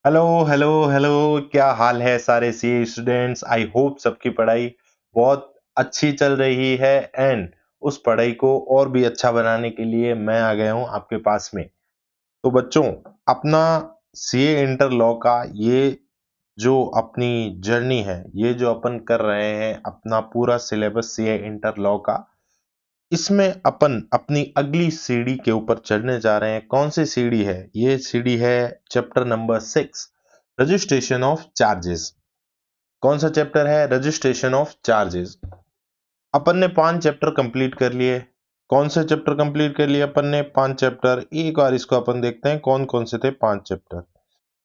Hello hello hello. क्या हाल है सारे सी स्टूडेंट्स? आई होप सबकी पढ़ाई बहुत अच्छी चल रही है एंड उस पढ़ाई को और भी अच्छा बनाने के लिए मैं आ गया हूं आपके पास में। तो बच्चों, अपना सीए इंटर लॉ का ये जो अपनी जर्नी है, ये जो अपन कर रहे हैं अपना पूरा सिलेबस सीए इंटर लॉ का, इसमें अपन अपनी अगली सीढ़ी के ऊपर चढ़ने जा रहे हैं। कौन सी सीढ़ी है? ये सीढ़ी है chapter number 6, registration of charges. कौन सा चैप्टर है? Registration of charges. अपन ने 5 चैप्टर कंप्लीट कर लिए। कौन से चैप्टर कंप्लीट कर लिए अपन ने? 5 चैप्टर। एक बार इसको अपन देखते हैं कौन कौन से थे 5 चैप्टर।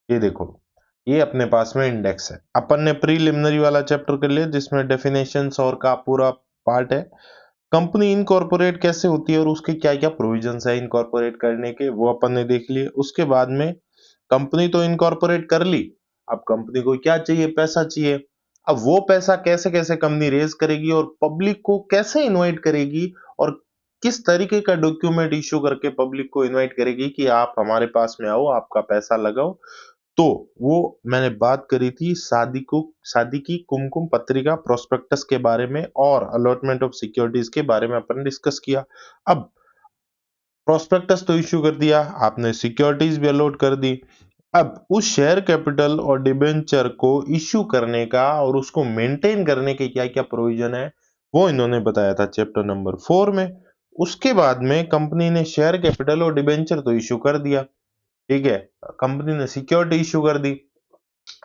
ये देखो, ये अपने पास में इंडेक्स है। अपन ने प्रीलिमिनरी वाला चैप्टर कर लिया जिसमें डेफिनेशंस और का पूरा पार्ट है। कंपनी इनकॉर्पोरेट कैसे होती है और उसके क्या क्या प्रोविजंस है इनकॉर्पोरेट करने के, वो अपन ने देख लिए। उसके बाद में कंपनी तो इनकॉर्पोरेट कर ली, अब कंपनी को क्या चाहिए? पैसा चाहिए। अब वो पैसा कैसे कैसे कंपनी रेज करेगी और पब्लिक को कैसे इनवाइट करेगी और किस तरीके का डॉक्यूमेंट इश्यू करके पब्लिक को इनवाइट करेगी कि आप हमारे पास में आओ, आपका पैसा लगाओ। तो वो मैंने बात करी थी शादी की कुमकुम पत्रिका प्रोस्पेक्टस के बारे में और अलॉटमेंट ऑफ सिक्योरिटीज के बारे में अपन ने डिस्कस किया। अब प्रोस्पेक्टस तो इश्यू कर दिया आपने, सिक्योरिटीज भी अलॉट कर दी। अब उस शेयर कैपिटल और डिबेंचर को इश्यू करने का और उसको मेंटेन करने के क्या क्या प्रोविजन है, वो इन्होंने बताया था चैप्टर नंबर 4 में। उसके बाद में कंपनी ने शेयर कैपिटल और डिबेंचर तो इश्यू कर दिया, ठीक है, कंपनी ने सिक्योरिटी इश्यू कर दी।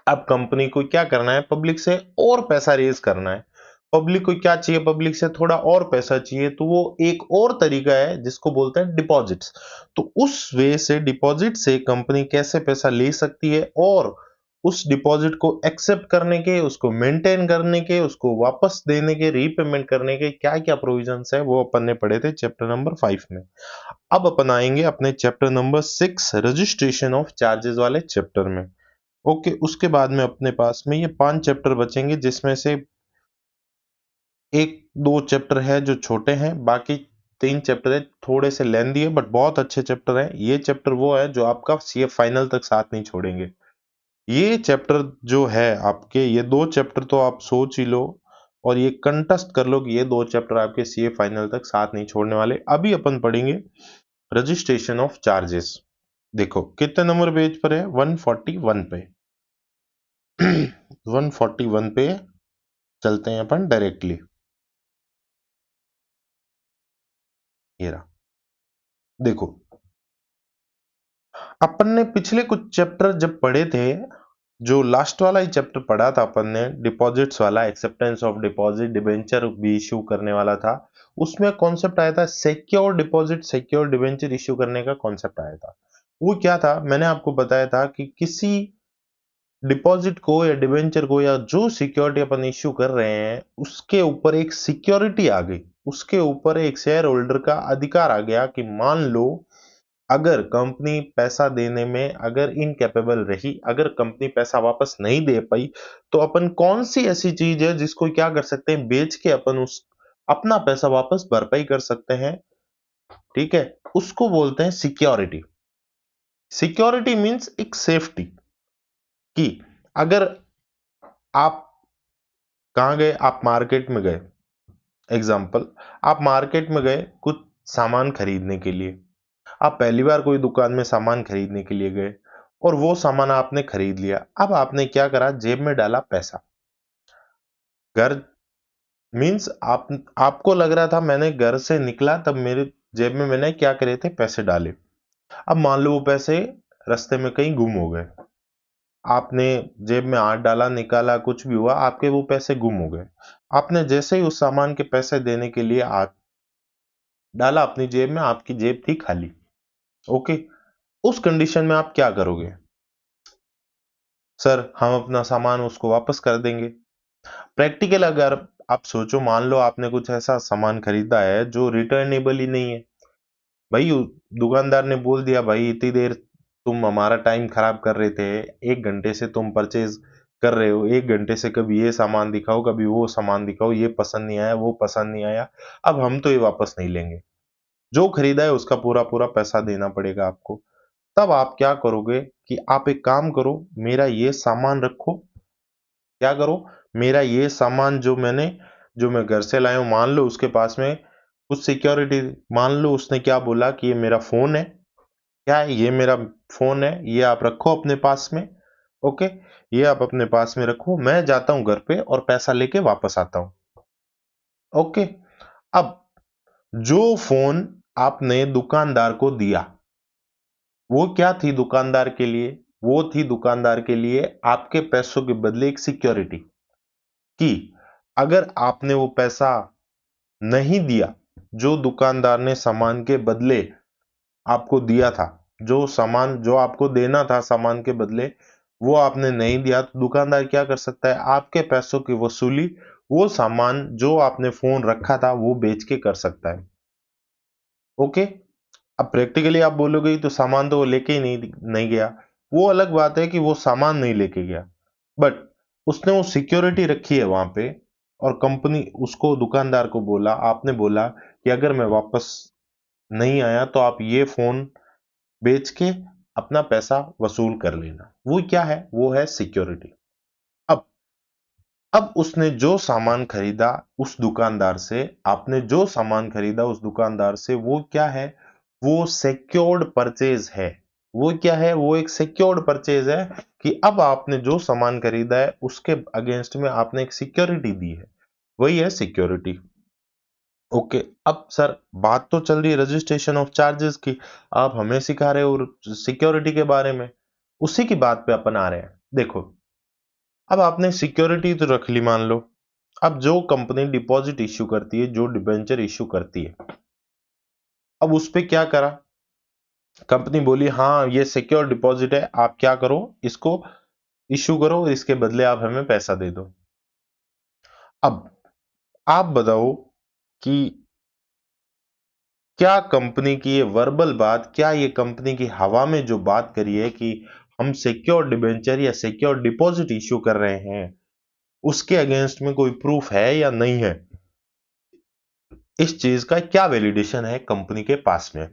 अब कंपनी को क्या करना है? पब्लिक से और पैसा रेज करना है। पब्लिक को क्या चाहिए? पब्लिक से थोड़ा और पैसा चाहिए, तो वो एक और तरीका है जिसको बोलते हैं डिपॉजिट्स। तो उस वे से डिपॉजिट से कंपनी कैसे पैसा ले सकती है और उस डिपॉजिट को एक्सेप्ट करने के, उसको मेंटेन करने के, उसको वापस देने के, रीपेमेंट करने के क्या क्या प्रोविजंस है, वो अपन ने पढ़े थे चैप्टर नंबर 5 में। अब अपन आएंगे अपने chapter number 6, registration of charges वाले चैप्टर में। ओके, उसके बाद में अपने पास में ये 5 चैप्टर बचेंगे जिसमें से एक दो चैप्टर है जो छोटे हैं, बाकी 3 चैप्टर है थोड़े से लेंदी है बट बहुत अच्छे चैप्टर हैं। ये चैप्टर वो है जो आपका सीए फाइनल तक साथ नहीं छोड़ेंगे। ये चैप्टर जो है आपके, ये 2 चैप्टर तो आप सोच ही लो और ये कंटेस्ट कर लो कि ये 2 चैप्टर आपके सीए फाइनल तक साथ नहीं छोड़ने वाले। अभी अपन पढ़ेंगे रजिस्ट्रेशन ऑफ चार्जेस। देखो कितने नंबर पेज पर है? 141 पे। 141 पे चलते हैं अपन डायरेक्टली। ये रहा, देखो अपन ने पिछले कुछ चैप्टर जब पढ़े थे, जो लास्ट वाला ही चैप्टर पढ़ा था अपन ने, डिपॉजिट्स वाला, एक्सेप्टेंस ऑफ डिपॉजिट, डिबेंचर भी इश्यू करने वाला था। उसमें कॉन्सेप्ट आया था secure deposit, secure debenture issue करने का कॉन्सेप्ट आया था। वो क्या था? मैंने आपको बताया था कि किसी डिपॉजिट को या डिबेंचर को या जो सिक्योरिटी अपन इश्यू कर रहे हैं उसके ऊपर एक सिक्योरिटी आ गई, उसके ऊपर एक शेयर होल्डर का अधिकार आ गया कि मान लो अगर कंपनी पैसा देने में अगर इनकेपेबल रही, अगर कंपनी पैसा वापस नहीं दे पाई, तो अपन कौन सी ऐसी चीज है जिसको क्या कर सकते हैं? बेच के अपन उस अपना पैसा वापस भरपाई कर सकते हैं, ठीक है। उसको बोलते हैं सिक्योरिटी। सिक्योरिटी मींस एक सेफ्टी कि अगर आप कहाँ गए? आप मार्केट में गए, एग्जाम्पल, आप मार्केट में गए कुछ सामान खरीदने के लिए। आप पहली बार कोई दुकान में सामान खरीदने के लिए गए और वो सामान आपने खरीद लिया। अब आपने क्या करा? जेब में डाला पैसा। घर मींस आपको लग रहा था मैंने घर से निकला तब मेरे जेब में मैंने क्या करे थे? पैसे डाले। अब मान लो वो पैसे रास्ते में कहीं गुम हो गए। आपने जेब में हाथ डाला, निकाला, कुछ भी हुआ, आपके वो पैसे गुम हो गए। आपने जैसे ही उस सामान के पैसे देने के लिए हाथ डाला अपनी जेब में, आपकी जेब थी खाली। ओके, उस कंडीशन में आप क्या करोगे? सर हम अपना सामान उसको वापस कर देंगे। प्रैक्टिकल अगर आप सोचो, मान लो आपने कुछ ऐसा सामान खरीदा है जो रिटर्नेबल ही नहीं है। भाई दुकानदार ने बोल दिया, भाई इतनी देर तुम हमारा टाइम खराब कर रहे थे, 1 घंटे से तुम परचेज कर रहे हो, 1 घंटे से कभी ये सामान दिखाओ कभी वो सामान दिखाओ, ये पसंद नहीं आया वो पसंद नहीं आया, अब हम तो ये वापस नहीं लेंगे। जो खरीदा है उसका पूरा पूरा पैसा देना पड़ेगा आपको। तब आप क्या करोगे कि आप एक काम करो, मेरा ये सामान रखो। क्या करो, मेरा ये सामान जो मैं घर से लाया हूं, मान लो उसके पास में कुछ सिक्योरिटी, मान लो उसने क्या बोला कि ये मेरा फोन है। क्या है, ये मेरा फोन है, ये आप रखो अपने पास में। ओके, ये आप अपने पास में रखो, मैं जाता हूं घर पे और पैसा लेके वापस आता हूं। ओके, अब जो फोन आपने दुकानदार को दिया, वो क्या थी दुकानदार के लिए? वो थी दुकानदार के लिए आपके पैसों के बदले एक सिक्योरिटी, कि अगर आपने वो पैसा नहीं दिया, जो दुकानदार ने सामान के बदले आपको दिया था, जो सामान जो आपको देना था सामान के बदले, वो आपने नहीं दिया, तो दुकानदार क्या कर सकता है? आपके पैसों की वसूली वो सामान जो आपने फोन रखा था वो बेच के कर सकता है। ओके, अब प्रैक्टिकली आप बोलोगे तो सामान तो वो लेके ही नहीं गया। वो अलग बात है कि वो सामान नहीं लेके गया, बट उसने वो सिक्योरिटी रखी है वहां पे, और कंपनी उसको दुकानदार को बोला, आपने बोला कि अगर मैं वापस नहीं आया तो आप ये फोन बेच के अपना पैसा वसूल कर लेना। वो क्या है? वो है सिक्योरिटी। अब अब उसने जो सामान खरीदा उस दुकानदार से, आपने जो सामान खरीदा उस दुकानदार से, वो क्या है? वो सिक्योर्ड परचेज है। वो क्या है? वो एक सिक्योर्ड परचेज है, कि अब आपने जो सामान खरीदा है उसके अगेंस्ट में आपने एक सिक्योरिटी दी है। वही है सिक्योरिटी। ओके, अब सर बात तो चल रही है रजिस्ट्रेशन ऑफ चार्जेस की, आप हमें सिखा रहे हो सिक्योरिटी के बारे में। उसी की बात पे अपन आ रहे हैं। देखो, अब आपने सिक्योरिटी तो रख ली मान लो। अब जो कंपनी डिपॉजिट इश्यू करती है, जो डिबेंचर इश्यू करती है, अब उस पे क्या करा? कंपनी बोली हाँ ये सिक्योर डिपॉजिट है, आप क्या करो, इसको इश्यू करो और इसके बदले आप हमें पैसा दे दो। अब आप बताओ कि क्या कंपनी की ये वर्बल बात, क्या ये कंपनी की हवा में जो बात करी है कि हम सिक्योर डिबेंचर या सिक्योर डिपॉजिट इश्यू कर रहे हैं, उसके अगेंस्ट में कोई प्रूफ है या नहीं है? इस चीज का क्या वैलिडेशन है कंपनी के पास में?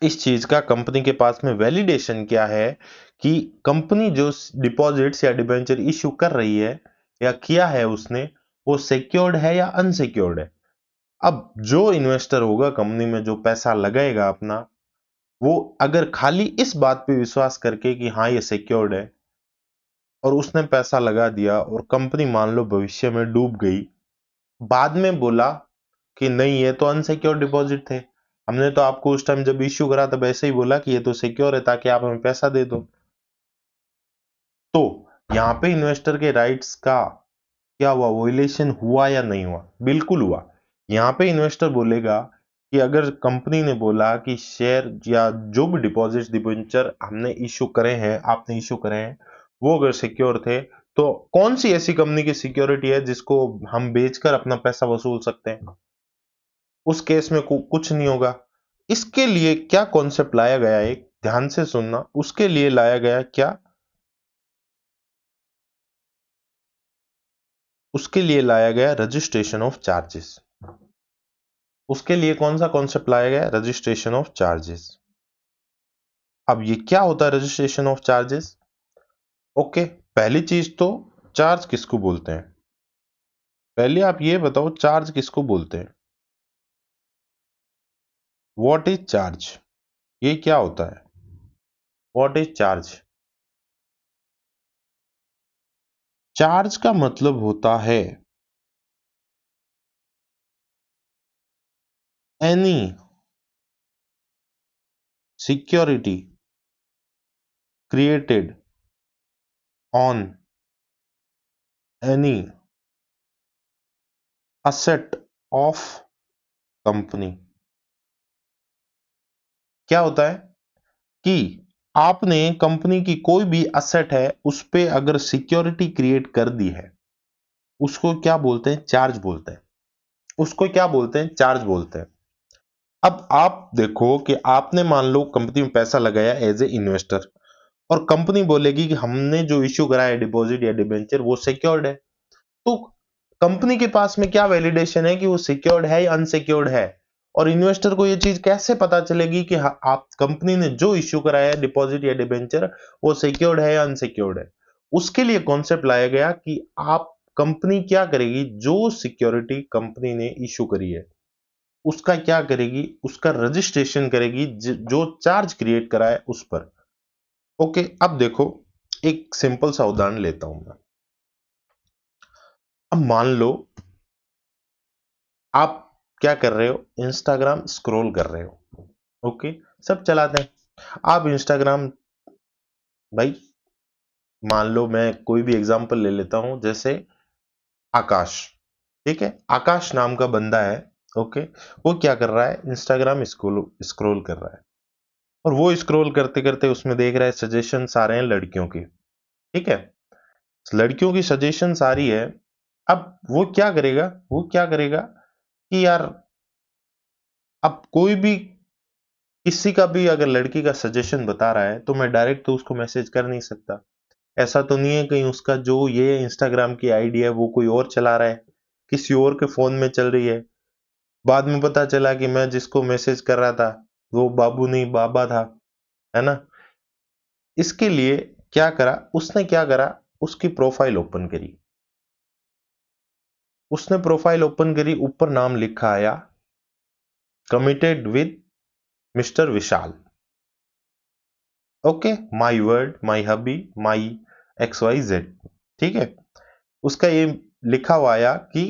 इस चीज का कंपनी के पास में वैलिडेशन क्या है कि कंपनी जो डिपॉजिट्स या डिबेंचर इश्यू कर रही है या किया है उसने, वो सिक्योर्ड है या अनसिक्योर्ड है? अब जो इन्वेस्टर होगा कंपनी में, जो पैसा लगाएगा अपना, वो अगर खाली इस बात पे विश्वास करके कि हाँ ये सिक्योर्ड है, और उसने पैसा लगा दिया और कंपनी मान लो भविष्य में डूब गई, बाद में बोला कि नहीं ये तो अनसिक्योर्ड डिपॉजिट थे, हमने तो आपको उस टाइम जब इश्यू करा तब ऐसे ही बोला कि ये तो सिक्योर है ताकि आप हमें पैसा दे दो, तो यहाँ पे इन्वेस्टर के राइट्स का क्या हुआ? वोलेशन हुआ या नहीं हुआ? बिल्कुल हुआ। यहाँ पे इन्वेस्टर बोलेगा कि अगर कंपनी ने बोला कि शेयर या जो भी डिपॉजिट डिबेंचर हमने इश्यू करे हैं, आपने इश्यू करे हैं, वो अगर सिक्योर थे, तो कौन सी ऐसी कंपनी की सिक्योरिटी है जिसको हम बेचकर अपना पैसा वसूल सकते हैं? उस केस में कुछ नहीं होगा। इसके लिए क्या कॉन्सेप्ट लाया गया है, एक ध्यान से सुनना, उसके लिए लाया गया क्या? उसके लिए लाया गया रजिस्ट्रेशन ऑफ चार्जेस। उसके लिए कौन सा कॉन्सेप्ट लाया गया? Registration of charges. अब ये क्या होता है रजिस्ट्रेशन ऑफ चार्जेस? ओके, पहली चीज तो, चार्ज किसको बोलते हैं? पहले आप ये बताओ चार्ज किसको बोलते हैं? What is charge? ये क्या होता है? What is charge? चार्ज का मतलब होता है any security created on any asset of company. क्या होता है कि आपने कंपनी की कोई भी असेट है उस पे अगर सिक्योरिटी क्रिएट कर दी है, उसको क्या बोलते हैं? चार्ज बोलते हैं। उसको क्या बोलते हैं? चार्ज बोलते हैं। अब आप देखो कि आपने मान लो कंपनी में पैसा लगाया एज ए इन्वेस्टर, और कंपनी बोलेगी कि हमने जो इश्यू करा है डिपॉजिट या डिबेंचर वो सिक्योर्ड है, तो कंपनी के पास में क्या वैलिडेशन है कि वो सिक्योर्ड है या अनसिक्योर्ड है? और इन्वेस्टर को ये चीज कैसे पता चलेगी कि आप कंपनी ने जो इश्यू कराया है डिपॉजिट या डिबेंचर वो सिक्योर्ड है या अनसिक्योर्ड है। उसके लिए कॉन्सेप्ट लाया गया कि आप कंपनी क्या करेगी, जो सिक्योरिटी कंपनी ने इश्यू करी है उसका क्या करेगी, उसका रजिस्ट्रेशन करेगी जो चार्ज क्रिएट करा है उस पर। ओके, अब देखो एक सिंपल सा उदाहरण लेता हूं मैं। अब मान लो आप क्या कर रहे हो, इंस्टाग्राम स्क्रॉल कर रहे हो। ओके, सब चलाते हैं आप इंस्टाग्राम। भाई मान लो मैं कोई भी एग्जांपल ले लेता हूं, जैसे आकाश। ठीक है, आकाश नाम का बंदा है। ओके, वो क्या कर रहा है, इंस्टाग्राम स्क्रॉल स्क्रॉल कर रहा है और वो स्क्रॉल करते करते उसमें देख रहा है सजेशंस आ रहे हैं लड़कियों की। ठीक है, लड़कियों की सजेशंस आ रही है। अब वो क्या करेगा कि यार अब कोई भी किसी का भी अगर लड़की का सजेशन बता रहा है तो मैं डायरेक्ट तो उसको मैसेज कर नहीं सकता। ऐसा तो नहीं है कहीं उसका जो ये इंस्टाग्राम की आईडी है वो कोई और चला रहा है, किसी और के फोन में चल रही है। बाद में पता चला कि मैं जिसको मैसेज कर रहा था वो बाबू नहीं बाबा था, है ना। इसके लिए क्या करा, उसकी प्रोफाइल ओपन करी। उसने प्रोफाइल ओपन करी, ऊपर नाम लिखा आया committed with mister Vishal. Okay, my word, my hubby, my X Y Z. ठीक है, उसका ये लिखा हुआ आया कि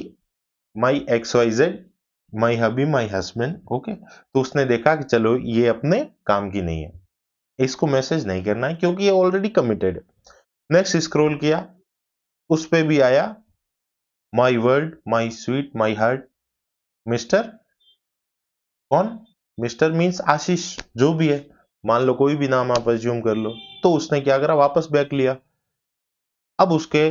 my X Y Z, my hubby, my husband. Okay, तो उसने देखा कि चलो ये अपने काम की नहीं है, इसको मैसेज नहीं करना है क्योंकि ये ऑलरेडी कमिटेड है। नेक्स्ट स्क्रॉल किया, उस पे भी आया माई word, my sweet, my heart, mister कौन, मिस्टर मीन्स आशीष, जो भी है, मान लो कोई भी नाम आप अज्यूम कर लो। तो उसने क्या करा, वापस बैक लिया। अब उसके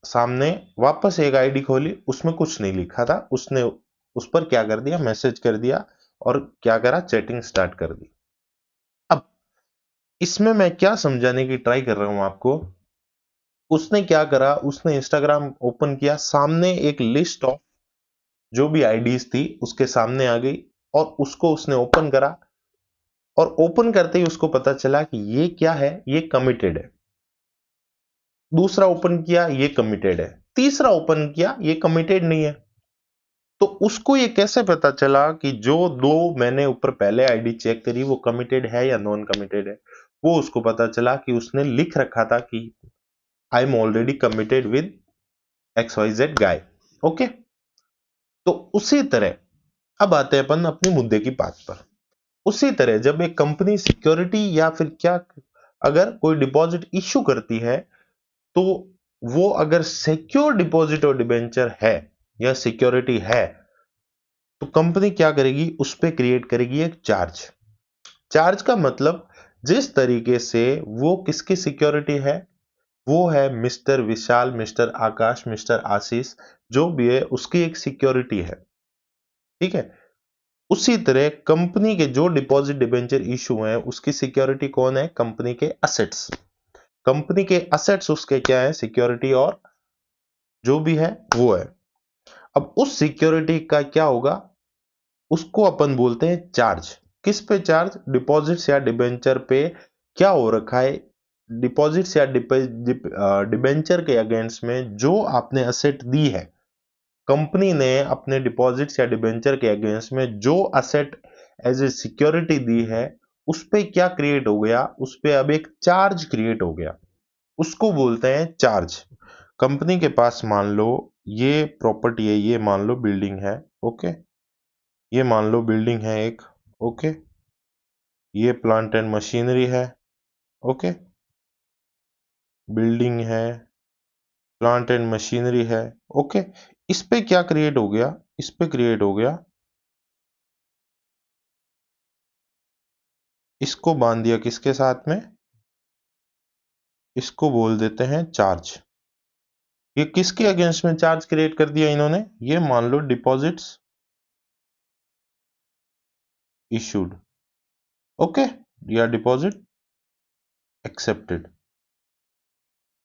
सामने वापस एक आईडी खोली, उसमें कुछ नहीं लिखा था, उसने उस पर क्या कर दिया, मैसेज कर दिया और क्या करा, चैटिंग स्टार्ट कर दी। अब इसमें मैं क्या समझाने की ट्राई कर रहा हूं आपको, उसने क्या करा, उसने इंस्टाग्राम ओपन किया, सामने एक लिस्ट ऑफ जो भी आईडीज थी उसके सामने आ गई और उसको उसने ओपन करा और ओपन करते ही उसको पता चला कि ये क्या है, ये कमिटेड है। दूसरा ओपन किया, ये कमिटेड है। तीसरा ओपन किया, ये कमिटेड नहीं है। तो उसको ये कैसे पता चला कि जो दो मैंने ऊपर पहले आईडी चेक करी वो कमिटेड है या नॉन कमिटेड है। वो उसको पता चला कि उसने लिख रखा था कि I am already committed with X Y Z guy. Okay, तो उसी तरह अब आते हैं अपन अपने मुद्दे की बात पर। उसी तरह जब एक कंपनी सिक्योरिटी या फिर क्या, अगर कोई डिपॉजिट इश्यू करती है तो वो अगर सिक्योर डिपॉजिट और डिबेंचर है या सिक्योरिटी है तो कंपनी क्या करेगी, उस पे क्रिएट करेगी एक चार्ज। चार्ज का मतलब जिस तरीके से वो किसकी सिक्योरिटी है, वो है मिस्टर विशाल, मिस्टर आकाश, मिस्टर आशीष, जो भी है उसकी एक सिक्योरिटी है। ठीक है, उसी तरह कंपनी के जो डिपॉजिट डिबेंचर इशू है उसकी सिक्योरिटी कौन है, कंपनी के असेट्स। कंपनी के असेट्स उसके क्या है, सिक्योरिटी, और जो भी है वो है। अब उस सिक्योरिटी का क्या होगा, उसको अपन बोलते हैं चार्ज। किस पे चार्ज, डिपॉजिट्स या डिबेंचर पे क्या हो रखा है, डिपॉजिट्स या डिबेंचर के अगेंस्ट में जो आपने असेट दी है, कंपनी ने अपने डिपॉजिट्स या डिबेंचर के अगेंस्ट में जो असेट एज ए सिक्योरिटी दी है उस पे क्या क्रिएट हो गया, उस पे अब एक चार्ज क्रिएट हो गया, उसको बोलते हैं चार्ज। कंपनी के पास मान लो ये प्रॉपर्टी है, ये मान लो बिल्डिंग है। ओके, ये मान लो बिल्डिंग है एक। ओके, ये प्लांट एंड मशीनरी है। ओके, बिल्डिंग है, प्लांट एंड मशीनरी है। ओके, इस पे क्या क्रिएट हो गया, इस पे क्रिएट हो गया, इसको बांध दिया किसके साथ में, इसको बोल देते हैं चार्ज। ये किसके अगेंस्ट में चार्ज क्रिएट कर दिया इन्होंने, ये मान लो डिपॉजिट्स इशूड। ओके, या डिपॉजिट एक्सेप्टेड।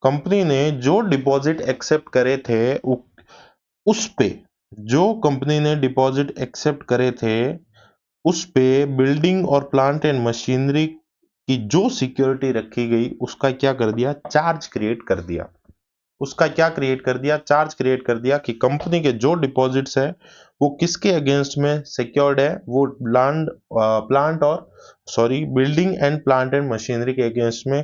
कंपनी ने जो डिपॉजिट एक्सेप्ट करे थे उस पे, जो कंपनी ने डिपॉजिट एक्सेप्ट करे थे उस पे बिल्डिंग और प्लांट एंड मशीनरी की जो सिक्योरिटी रखी गई उसका क्या कर दिया, चार्ज क्रिएट कर दिया। उसका क्या क्रिएट कर दिया, चार्ज क्रिएट कर दिया कि कंपनी के जो डिपॉजिट्स है वो किसके अगेंस्ट में सिक्योर्ड है, वो प्लांट और sorry building and plant and machinery के अगेंस्ट में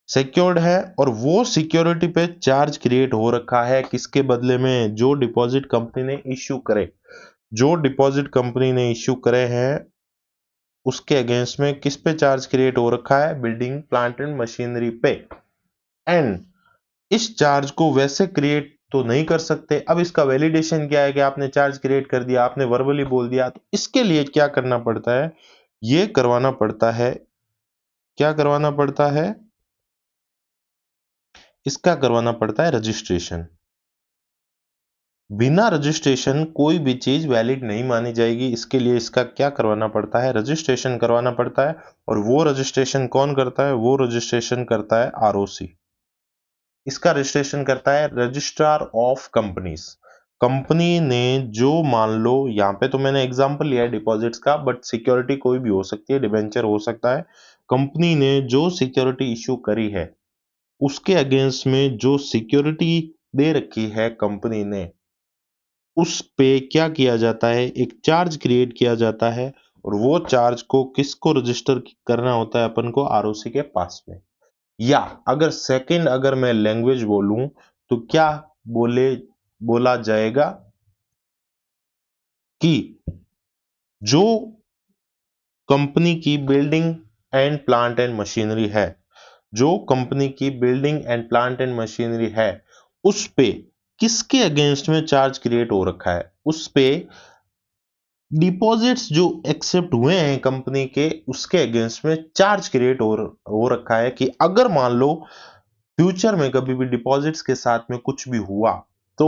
सिक्योर्ड है। और वो सिक्योरिटी पे चार्ज क्रिएट हो रखा है किसके बदले में, जो डिपॉजिट कंपनी ने इश्यू करे, जो डिपॉजिट कंपनी ने इश्यू करे हैं उसके अगेंस्ट में किस पे चार्ज क्रिएट हो रखा है, बिल्डिंग प्लांट एंड मशीनरी पे। एंड इस चार्ज को वैसे क्रिएट तो नहीं कर सकते। अब इसका वैलिडेशन क्या है कि आपने चार्ज क्रिएट कर दिया, आपने वर्बली बोल दिया, तो इसके लिए क्या करना पड़ता है, ये करवाना पड़ता है, क्या करवाना पड़ता है, इसका करवाना पड़ता है रजिस्ट्रेशन। बिना रजिस्ट्रेशन कोई भी चीज वैलिड नहीं मानी जाएगी। इसके लिए इसका क्या करवाना पड़ता है, रजिस्ट्रेशन करवाना पड़ता है। और वो रजिस्ट्रेशन कौन करता है, वो रजिस्ट्रेशन करता है आरओसी। इसका रजिस्ट्रेशन करता है रजिस्ट्रार ऑफ कंपनीज। कंपनी ने जो, मान लो यहाँ पे तो मैंने एग्जांपल लिया है डिपॉजिट्स का, बट सिक्योरिटी कोई भी हो सकती है, डिबेंचर हो सकता है। कंपनी ने जो सिक्योरिटी इश्यू करी है उसके अगेंस्ट में जो सिक्योरिटी दे रखी है कंपनी ने, उस पे क्या किया जाता है, एक चार्ज क्रिएट किया जाता है। और वो चार्ज को किसको रजिस्टर करना होता है, अपन को आरओसी के पास में। या अगर सेकंड अगर मैं लैंग्वेज बोलूं तो क्या बोला जाएगा कि जो कंपनी की building and plant and machinery है, जो कंपनी की building and plant and machinery है, उस पे किसके अगेंस्ट में चार्ज क्रिएट हो रखा है, उस पे डिपॉजिट्स जो एक्सेप्ट हुए हैं कंपनी के उसके अगेंस्ट में चार्ज क्रिएट हो रखा है कि अगर मान लो फ्यूचर में कभी भी डिपॉजिट्स के साथ में कुछ भी हुआ तो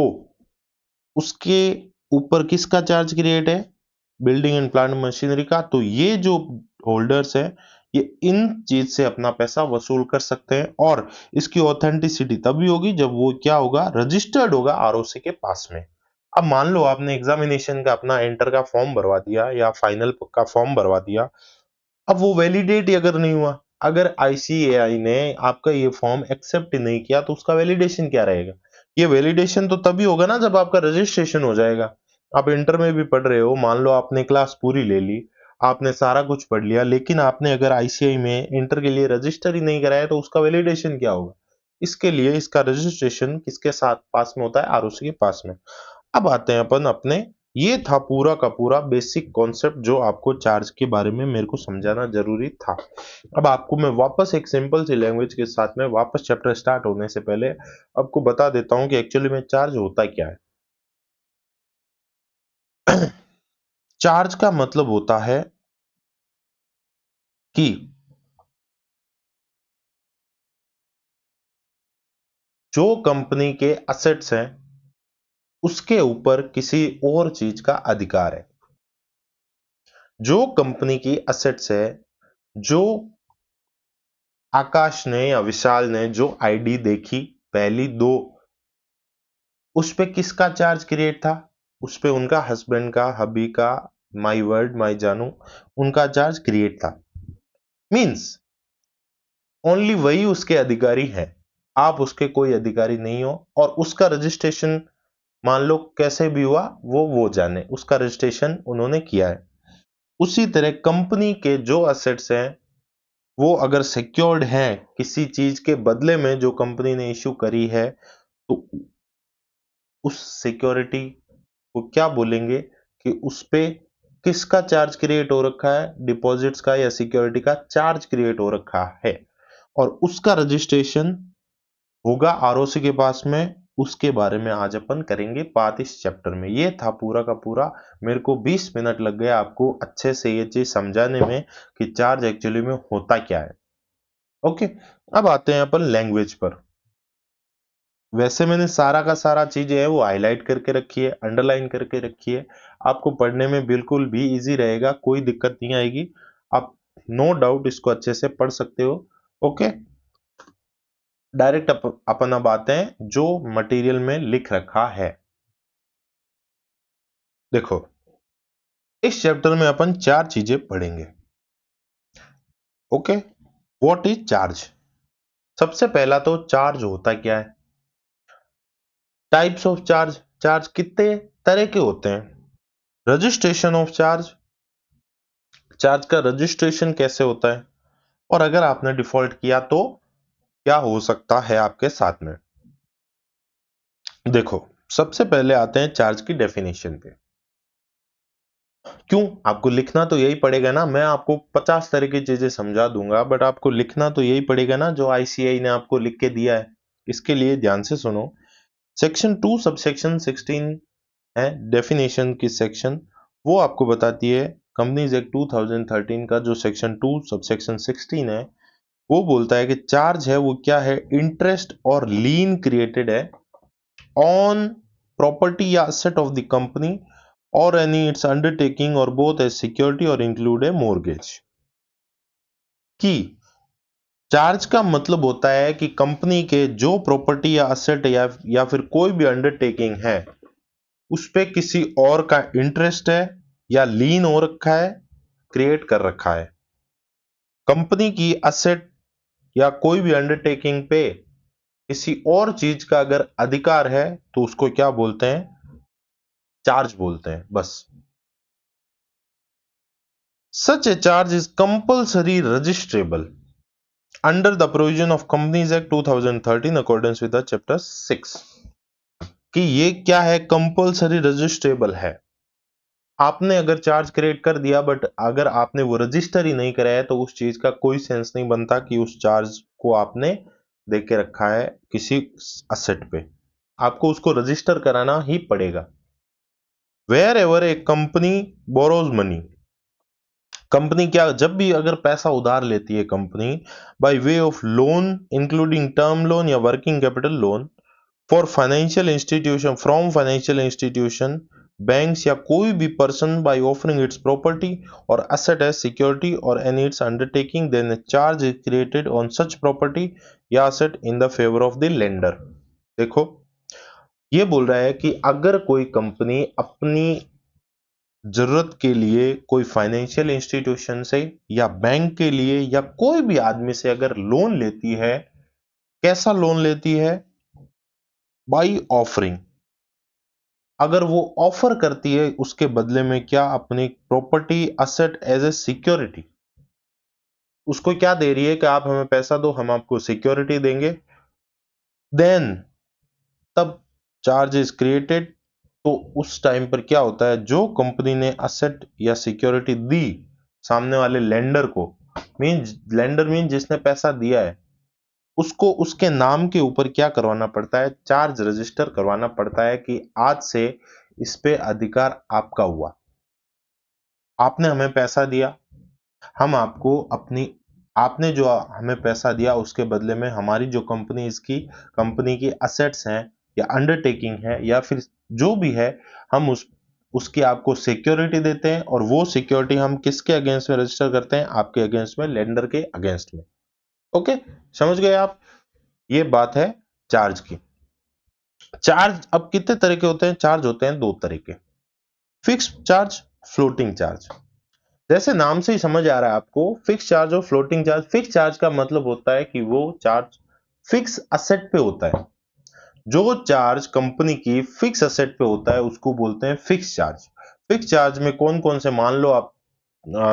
उसके ऊपर किसका चार्ज क्रिएट है, बिल्डिंग एंड प्लांट मशीनरी का। तो ये जो होल्डर्स हैं ये इन चीज से अपना पैसा वसूल कर सकते हैं। और इसकी ऑथेंटिसिटी तभी होगी जब वो क्या होगा, रजिस्टर्ड होगा आरओसी के पास में। अब मान लो आपने एग्जामिनेशन का अपना एंटर का फॉर्म भरवा दिया या फाइनल का फॉर्म भरवा दिया, अब वो वैलिडेट ही अगर नहीं हुआ, अगर आईसीएआई ने आपका ये फॉर्म एक्सेप्ट नहीं किया तो उसका वैलिडेशन क्या रहेगा। ये वैलिडेशन तो तभी होगा ना जब आपका रजिस्ट्रेशन हो जाएगा। आप इंटर में भी पढ़ रहे हो, मान लो आपने क्लास पूरी ले ली, आपने सारा कुछ पढ़ लिया, लेकिन आपने अगर आईसीआई में इंटर के लिए रजिस्टर ही नहीं कराया तो उसका वैलिडेशन क्या होगा। इसके लिए इसका रजिस्ट्रेशन किसके साथ पास में होता है, आरओसी के पास में। अब आते हैं अपन अपने, ये था पूरा का पूरा बेसिक कॉन्सेप्ट जो आपको चार्ज के बारे में मेरे को समझाना जरूरी था। अब आपको मैं वापस एक सिंपल सी लैंग्वेज के साथ में वापस चैप्टर स्टार्ट होने से पहले आपको बता देता हूं कि एक्चुअली में चार्ज होता क्या है। चार्ज का मतलब होता है कि जो कंपनी के असेट्स हैं उसके ऊपर किसी और चीज का अधिकार है। जो कंपनी की असेट्स है, जो आकाश ने या विशाल ने जो आईडी देखी पहली दो, उस पे किसका चार्ज क्रिएट था, उस पे उनका हस्बैंड का, हबी का, माई वर्ड माई जानू, उनका चार्ज क्रिएट था। मींस ओनली वही उसके अधिकारी है, आप उसके कोई अधिकारी नहीं हो। और उसका रजिस्ट्रेशन मान लो कैसे भी हुआ वो जाने, उसका रजिस्ट्रेशन उन्होंने किया है। उसी तरह कंपनी के जो असेट्स हैं वो अगर सिक्योर्ड हैं किसी चीज के बदले में जो कंपनी ने इश्यू करी है, तो उस सिक्योरिटी को क्या बोलेंगे कि उस पे किसका चार्ज क्रिएट हो रखा है, डिपॉजिट्स का या सिक्योरिटी का चार्ज क्रिएट हो रखा है। और उसका रजिस्ट्रेशन होगा आरओसी के पास में। उसके बारे में आज अपन करेंगे बात इस चैप्टर में। ये था पूरा का पूरा, मेरे को 20 मिनट लग गए आपको अच्छे से ये चीज समझाने में कि चार्ज एक्चुअली में होता क्या है। ओके, अब आते हैं अपन लैंग्वेज पर। वैसे मैंने सारा का सारा चीजें है वो हाईलाइट करके रखी है, अंडरलाइन करके रखी है। आपको पढ़ने में बिल्कुल भी इजी रहेगा, कोई दिक्कत नहीं आएगी। आप नो डाउट इसको अच्छे से पढ़ सकते हो। ओके, डायरेक्ट अपन अब आते हैं जो मटेरियल में लिख रखा है। देखो, इस चैप्टर में अपन 4 चीजें पढ़ेंगे। Okay, what is charge? सबसे पहला तो चार्ज होता क्या है, टाइप्स ऑफ चार्ज, चार्ज कितने तरह के होते हैं, रजिस्ट्रेशन ऑफ चार्ज, चार्ज का रजिस्ट्रेशन कैसे होता है, और अगर आपने डिफॉल्ट किया तो क्या हो सकता है आपके साथ में। देखो, सबसे पहले आते हैं चार्ज की डेफिनेशन पे। क्यों, आपको लिखना तो यही पड़ेगा ना, मैं आपको 50 तरह की चीजें समझा दूंगा बट आपको लिखना तो यही पड़ेगा ना जो आईसीआई ने आपको लिख के दिया है। इसके लिए ध्यान से सुनो। सेक्शन 2 सबसेक्शन 16 है डेफिनेशन की सेक्शन, वो आपको बताती है कंपनीज एक्ट 2013 का जो सेक्शन 2 सबसेक्शन 16 है, वो बोलता है कि चार्ज है वो क्या है, इंटरेस्ट और लीन क्रिएटेड है ऑन प्रॉपर्टी या असेट ऑफ द कंपनी और एनी इट्स अंडरटेकिंग और बोथ एज सिक्योरिटी और इंक्लूड ए मोर्गेज। की चार्ज का मतलब होता है कि कंपनी के जो प्रॉपर्टी या असेट या फिर कोई भी अंडरटेकिंग है उस पे किसी और का इंटरेस्ट है या लीन हो रखा है, क्रिएट कर रखा है। कंपनी की असेट या कोई भी अंडरटेकिंग पे किसी और चीज का अगर अधिकार है तो उसको क्या बोलते हैं, चार्ज बोलते हैं, बस। Such a charge is compulsory registrable under the provision of companies act 2013 according with the chapter 6। कि ये क्या है, कंपल्सरी रजिस्ट्रेबल है। आपने अगर चार्ज क्रिएट कर दिया बट अगर आपने वो रजिस्टर ही नहीं कराया तो उस चीज का कोई सेंस नहीं बनता कि उस चार्ज को आपने दे के रखा है किसी असेट पे, आपको उसको रजिस्टर कराना ही पड़ेगा। Wherever a company borrows money, company क्या जब भी अगर पैसा उधार लेती है company by way of loan including term loan या working capital loan for financial institution from financial institution, banks या कोई भी person by offering its property or asset as security or any its undertaking, then a charge is created on such property या asset in the favour of the lender. देखो, ये बोल रहा है कि अगर कोई कंपनी अपनी जरूरत के लिए कोई फाइनेंशियल इंस्टीट्यूशन से या बैंक के लिए या कोई भी आदमी से अगर लोन लेती है, कैसा लोन लेती है, बाई ऑफरिंग, अगर वो ऑफर करती है उसके बदले में क्या, अपनी property asset as a security, उसको क्या दे रही है कि आप हमें पैसा दो हम आपको सिक्योरिटी देंगे, देन तब चार्ज इज क्रिएटेड। तो उस टाइम पर क्या होता है, जो कंपनी ने असेट या सिक्योरिटी दी सामने वाले लेंडर को, लेंडर मीन जिसने पैसा दिया है, उसको उसके नाम के ऊपर क्या करवाना पड़ता है, चार्ज रजिस्टर करवाना पड़ता है कि आज से इस पे अधिकार आपका हुआ, आपने हमें पैसा दिया, हम आपको अपनी, आपने जो हमें पैसा दिया उसके बदले में हमारी जो कंपनी इसकी कंपनी की असेट्स हैं या अंडरटेकिंग है या फिर जो भी है, हम उसकी आपको सिक्योरिटी देते हैं और वो सिक्योरिटी हम किसके अगेंस्ट में रजिस्टर करते हैं, आपके अगेंस्ट में, लेंडर के अगेंस्ट में। ओके, समझ गए आप, ये बात है चार्ज की। चार्ज अब कितने तरह के होते हैं, चार्ज होते हैं दो तरह के, फिक्स चार्ज, फ्लोटिंग चार्ज। जैसे नाम से ही समझ आ रहा है आपको, फिक्स चार्ज और फ्लोटिंग चार्ज। फिक्स चार्ज का मतलब होता है कि वो चार्ज फिक्स असेट पे होता है, जो चार्ज कंपनी की फिक्स असेट पे होता है उसको बोलते हैं फिक्स चार्ज। फिक्स चार्ज में कौन कौन से, मान लो आप,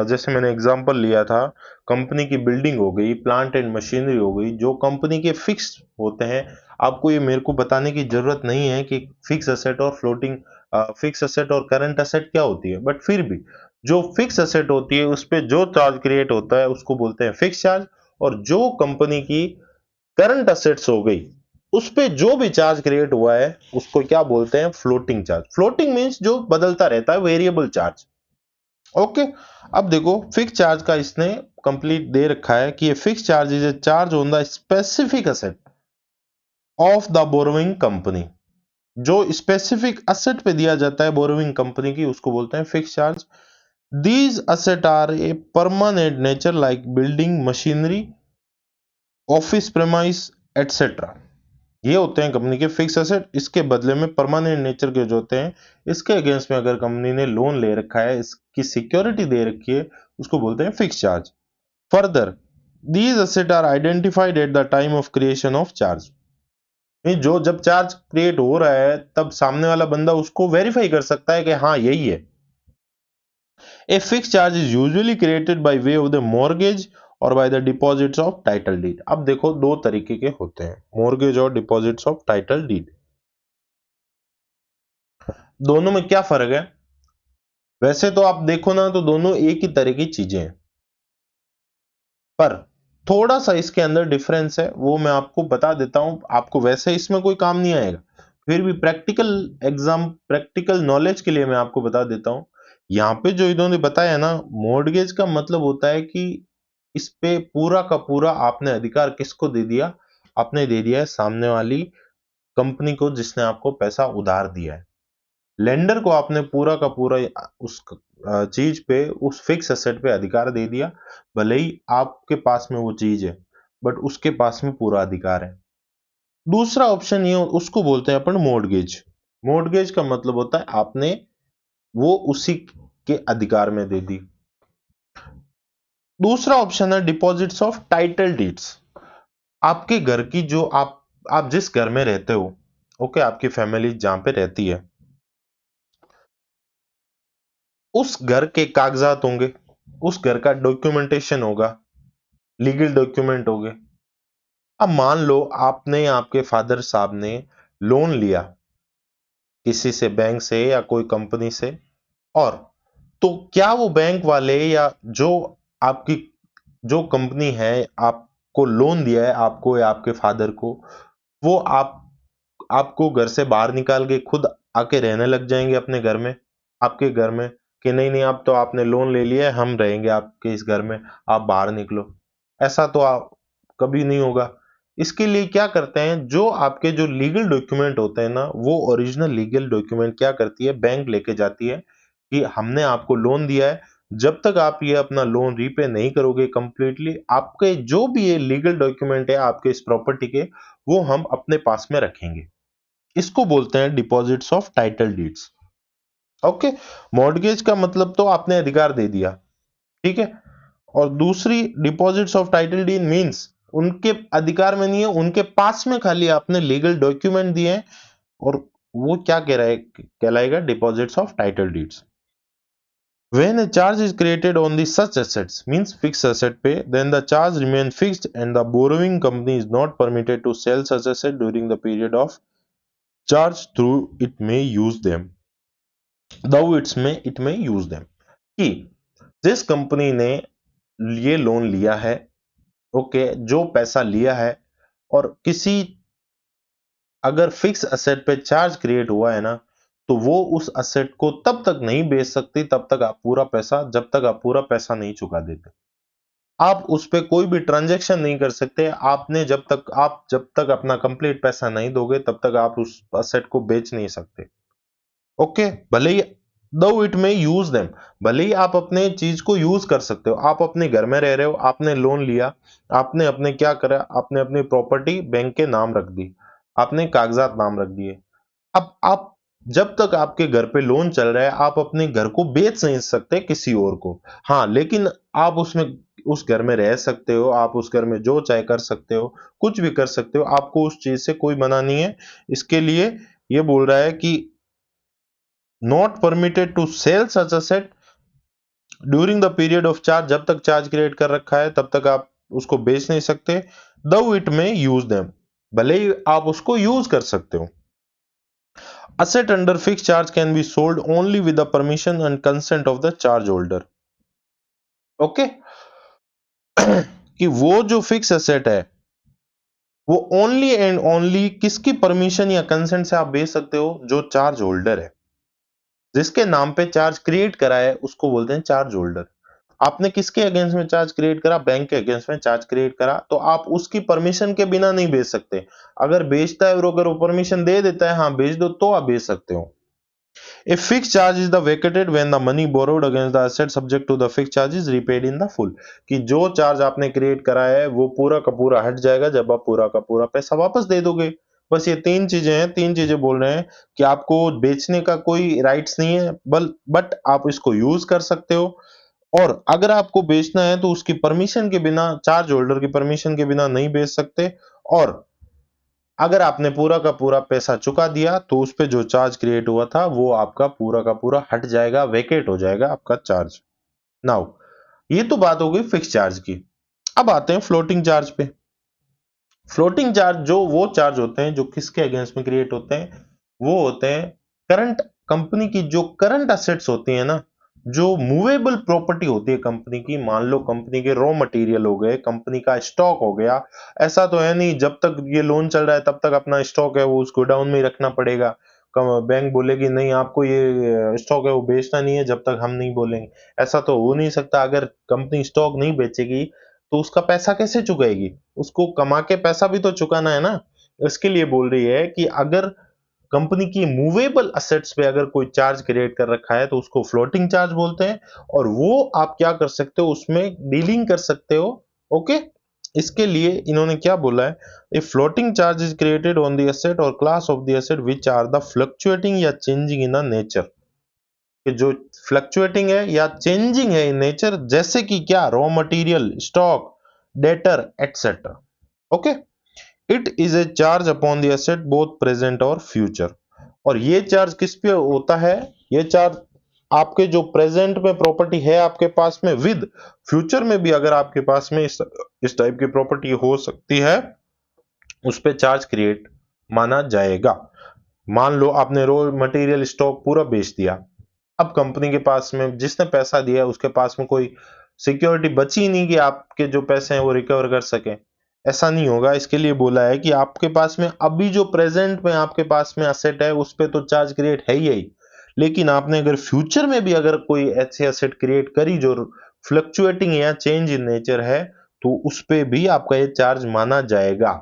जैसे मैंने एग्जांपल लिया था, कंपनी की बिल्डिंग हो गई, प्लांट एंड मशीनरी हो गई, जो कंपनी के फिक्स होते हैं। आपको ये मेरे को बताने की जरूरत नहीं है कि फिक्स असेट और फ्लोटिंग, फिक्स असेट और करंट असेट क्या होती है, बट फिर भी जो फिक्स असेट होती है उस पे जो चार्ज क्रिएट होता है उसको बोलते हैं फिक्स चार्ज। और जो कंपनी की करंट असेट्स हो गई उस पे जो भी चार्ज क्रिएट हुआ है उसको क्या बोलते हैं, फ्लोटिंग चार्ज। फ्लोटिंग मींस जो बदलता रहता है, वेरिएबल चार्ज। ओके, अब देखो फिक्स चार्ज का इसने कंप्लीट दे रखा है कि ये fix charge is a charge on the specific asset of the borrowing company. जो स्पेसिफिक असेट पे दिया जाता है बोरोइंग कंपनी की उसको बोलते हैं fix charge. These asset are a permanent nature like building machinery office premise etcetera. ये होते हैं कंपनी के फिक्स एसेट, इसके बदले में परमानेंट नेचर के जो होते हैं, इसके अगेंस्ट में अगर कंपनी ने लोन ले रखा है, की सिक्योरिटी दे रखी है उसको बोलते हैं fix charge. Further these asset are identified at the time of creation of charge. जो जब चार्ज क्रिएट हो रहा है तब सामने वाला बंदा उसको वेरीफाई कर सकता है कि हाँ यही है। A fix charge is usually created by way of the mortgage or by the deposits of title deed. अब देखो दो तरीके के होते हैं, मॉर्गेज और डिपॉजिट्स ऑफ टाइटल डीड। दोनों में क्या फर्क है? वैसे तो आप देखो ना तो दोनों एक ही तरह की चीजें हैं, पर थोड़ा सा इसके अंदर डिफरेंस है, वो मैं आपको बता देता हूं। आपको वैसे इसमें कोई काम नहीं आएगा, फिर भी प्रैक्टिकल एग्जाम, प्रैक्टिकल नॉलेज के लिए मैं आपको बता देता हूं। यहाँ पे जो इन्होंने बताया ना, मॉर्गेज का मतलब होता है कि इस पे पूरा का पूरा आपने अधिकार किसको दे दिया? आपने दे दिया है सामने वाली कंपनी को जिसने आपको पैसा उधार दिया है। लेंडर को आपने पूरा का पूरा उस चीज पे, उस फिक्स एसेट पे अधिकार दे दिया, भले ही आपके पास में वो चीज है बट उसके पास में पूरा अधिकार है। दूसरा ऑप्शन ये उसको बोलते हैं अपन मॉर्गेज। मॉर्गेज का मतलब होता है आपने वो उसी के अधिकार में दे दी। दूसरा ऑप्शन है डिपॉजिट्स ऑफ टाइटल डीड्स। आपके घर की जो आप जिस घर में रहते हो, ओके, आपकी फैमिली जहां पे रहती है, उस घर के कागजात होंगे, उस घर का डॉक्यूमेंटेशन होगा, लीगल डॉक्यूमेंट हो गए। अब मान लो आपने, आपके फादर साहब ने लोन लिया किसी से, बैंक से या कोई कंपनी से, और तो क्या वो बैंक वाले या जो आपकी जो कंपनी है आपको लोन दिया है, आपको या आपके फादर को, वो आपको घर से बाहर निकाल के खुद आके रहने लग जाएंगे अपने घर में, आपके घर में, कि नहीं नहीं अब तो आपने लोन ले लिया है, हम रहेंगे आपके इस घर में, आप बाहर निकलो? ऐसा तो आप कभी नहीं होगा। इसके लिए क्या करते हैं, जो आपके जो लीगल डॉक्यूमेंट होते हैं ना, वो ओरिजिनल लीगल डॉक्यूमेंट क्या करती है, बैंक लेके जाती है कि हमने आपको लोन दिया है, जब तक आप ये अपना लोन रीपे नहीं करोगे कंप्लीटली, आपके जो भी ये लीगल डॉक्यूमेंट है आपके इस प्रॉपर्टी के, वो हम अपने पास में रखेंगे। इसको बोलते हैं deposits of title deeds. Okay, mortgage का मतलब तो आपने अधिकार दे दिया, ठीक है। और दूसरी deposits of title deed means उनके अधिकार में नहीं है, उनके पास में खाली आपने लीगल डॉक्यूमेंट दिए हैं, और वो क्या कह रहा है, कहलाएगा deposits of title deeds. When a charge is created on the such assets, means fixed asset pay, then the charge remains fixed and the borrowing company is not permitted to sell such asset during the period of charge through it may use them, though it may use them। कि जिस company ने ये loan लिया है, okay, जो पैसा लिया है, और किसी अगर फिक्स असेट पे चार्ज क्रिएट हुआ है ना, तो वो उस असेट को तब तक नहीं बेच सकती तब तक आप पूरा पैसा, जब तक आप पूरा पैसा नहीं चुका देते। आप उस पे कोई भी ट्रांजैक्शन नहीं कर सकते। आपने जब तक अपना कंप्लीट पैसा नहीं दोगे तब तक आप उस असेट को बेच नहीं सकते। ओके, भले ही दो इट में यूज देम, भले ही आप अपने चीज को यूज कर सकते हो। आप अपने घर में रह रहे हो, आपने लोन लिया, आपने अपने क्या करा, आपने अपनी प्रॉपर्टी बैंक के नाम रख दी, आपने कागजात नाम रख दिए। अब आप जब तक आपके घर पे लोन चल रहा है आप अपने घर को बेच नहीं सकते किसी और को। हाँ, लेकिन आप उसमें, उस घर में रह सकते हो, आप उस घर में जो चाहे कर सकते हो, कुछ भी कर सकते हो, आपको उस चीज से कोई मना नहीं है। इसके लिए ये बोल रहा है कि not permitted to sell such asset during the period of charge, जब तक चार्ज क्रिएट कर रखा है तब तक आप उसको बेच नहीं सकते। दो इट में यूज देम, भले ही आप उसको यूज कर सकते हो। Asset under fixed charge can be sold only with the permission and consent of the charge holder। Okay, कि वो जो फिक्स एसेट है वो ओनली एंड ओनली किसकी परमिशन या कंसेंट से आप बेच सकते हो? जो चार्ज होल्डर है, जिसके नाम पे चार्ज क्रिएट करा है उसको बोलते हैं चार्ज होल्डर। आपने किसके अगेंस्ट में चार्ज क्रिएट करा? बैंक के अगेंस्ट में चार्ज क्रिएट करा, तो आप उसकी परमिशन के बिना नहीं बेच सकते। अगर बेचता है और अगर वो परमिशन दे देता है हाँ बेच दो, तो आप बेच सकते हो। A fixed charge is the vacated when the money borrowed against the asset subject to the fixed charge is repaid in the full। कि जो चार्ज आपने क्रिएट करा है वो पूरा का पूरा हट जाएगा जब आप पूरा का पूरा पैसा वापस दे दोगे। बस ये 3 चीजें हैं, 3 चीजें बोल रहे हैं कि आपको बेचने का कोई राइट्स नहीं है, बट आप इसको यूज कर सकते हो, और अगर आपको बेचना है तो उसकी परमिशन के बिना, चार्ज होल्डर की परमिशन के बिना नहीं बेच सकते। और अगर आपने पूरा का पूरा पैसा चुका दिया तो उस पे जो चार्ज क्रिएट हुआ था वो आपका पूरा का पूरा हट जाएगा, वेकेट हो जाएगा आपका चार्ज। नाउ ये तो बात हो गई फिक्स चार्ज की। अब आते हैं फ्लोटिंग चार्ज पे। फ्लोटिंग चार्ज जो वो चार्ज होते हैं जो किसके अगेंस्ट में क्रिएट होते हैं, वो होते हैं करंट, कंपनी की जो करंट असेट्स होती है ना, जो मूवेबल प्रॉपर्टी होती है कंपनी की, मान लो कंपनी के रॉ मटेरियल हो गए, कंपनी का स्टॉक हो गया। ऐसा तो है नहीं जब तक ये लोन चल रहा है तब तक अपना स्टॉक है वो उसको डाउन में ही रखना पड़ेगा। बैंक बोलेगी नहीं आपको ये स्टॉक है वो बेचना नहीं है जब तक हम नहीं बोलेंगे। ऐसा तो हो नहीं सकता। अगर कंपनी स्टॉक नहीं बेचेगी तो उसका पैसा कैसे चुकाएगी? उसको कमा के पैसा भी तो चुकाना है ना। इसके लिए बोल रही है कि अगर कंपनी की मूवेबल असेट्स पे अगर कोई चार्ज क्रिएट कर रखा है तो उसको फ्लोटिंग चार्ज बोलते हैं, और वो आप क्या कर सकते हो उसमें डीलिंग कर सकते हो। ओके, इसके लिए इन्होंने क्या बोला है, a floating charge is created on the asset or class of the asset which are the fluctuating या चेंजिंग इन द नेचर, कि जो फ्लक्चुएटिंग है या चेंजिंग है इन नेचर, जैसे कि क्या, raw material, stock, debtor etcetera. Okay, it is a charge upon the asset both present और फ्यूचर। और ये चार्ज किस पे होता है? ये चार्ज आपके जो प्रेजेंट में प्रॉपर्टी है आपके पास में, विद फ्यूचर में भी अगर आपके पास में इस टाइप की प्रॉपर्टी हो सकती है, उस पे चार्ज क्रिएट माना जाएगा। मान लो आपने रॉ मटेरियल स्टॉक पूरा बेच दिया, अब कंपनी के पास में जिसने पैसा दिया है उसके पास में कोई सिक्योरिटी बची नहीं कि आपके जो पैसे हैं वो रिकवर कर सके। ऐसा नहीं होगा। इसके लिए बोला है कि आपके पास में अभी जो प्रेजेंट में आपके पास में असेट है उस पे तो चार्ज क्रिएट है ही, लेकिन आपने अगर फ्यूचर में भी अगर कोई ऐसी असेट क्रिएट करी जो फ्लक्चुएटिंग या चेंज इन नेचर है, तो उस पे भी आपका ये चार्ज माना जाएगा।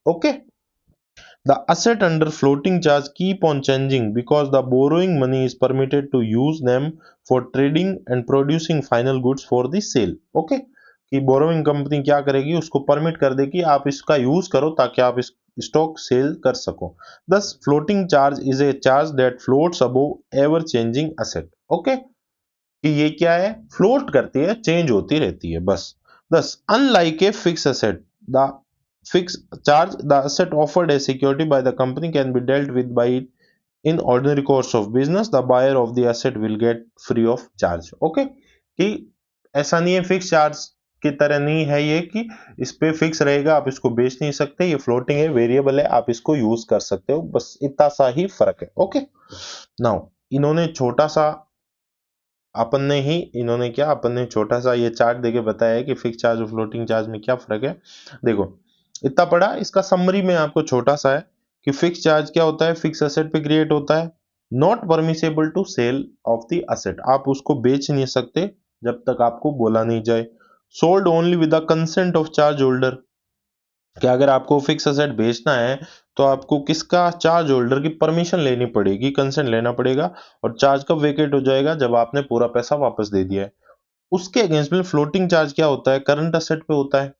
Okay, the asset under floating charge keep on changing because the borrowing money is permitted to use them for trading and producing final goods for the sale. Okay, कि बोरोइंग कंपनी क्या करेगी, उसको permit कर देगी आप इसका use करो ताकि आप इस स्टॉक सेल कर सको। दस floating charge is a charge that floats above ever changing asset. Okay, कि ये क्या है, फ्लोट करती है, चेंज होती रहती है बस। Thus unlike a fix asset, the fix charge the asset offered as security by the company can be dealt with by it in ordinary course of business, the buyer of the asset will get free of charge. Okay, कि ऐसा नहीं है, fix charge की तरह नहीं है ये कि इस पे फिक्स रहेगा, आप इसको बेच नहीं सकते, ये फ्लोटिंग है, वेरिएबल है, आप इसको यूज कर सकते हो, बस इतना सा ही फर्क है। ओके, नाउ इन्होंने छोटा सा इन्होंने क्या, अपन ने छोटा सा ये चार्ट देके बताया है कि फिक्स चार्ज और फ्लोटिंग चार्ज में क्या फर्क है। देखो, इतना पड़ा, इसका समरी में आपको छोटा सा है कि फिक्स चार्ज क्या होता है, फिक्स एसेट पे क्रिएट होता है, not permissible to sell of the asset, आप उसको बेच नहीं सकते जब तक आपको बोला नहीं जाए। Sold only with the consent of charge holder, कि अगर आपको फिक्स एसेट बेचना है तो आपको किसका, चार्ज होल्डर की परमिशन लेनी पड़ेगी, कंसेंट लेना पड़ेगा। और चार्ज कब वेकेट हो जाएगा, जब आपने पूरा पैसा वापस दे दिया है। उसके अगेंस्ट में फ्लोटिंग चार्ज क्या होता है, करंट असेट पे होता है,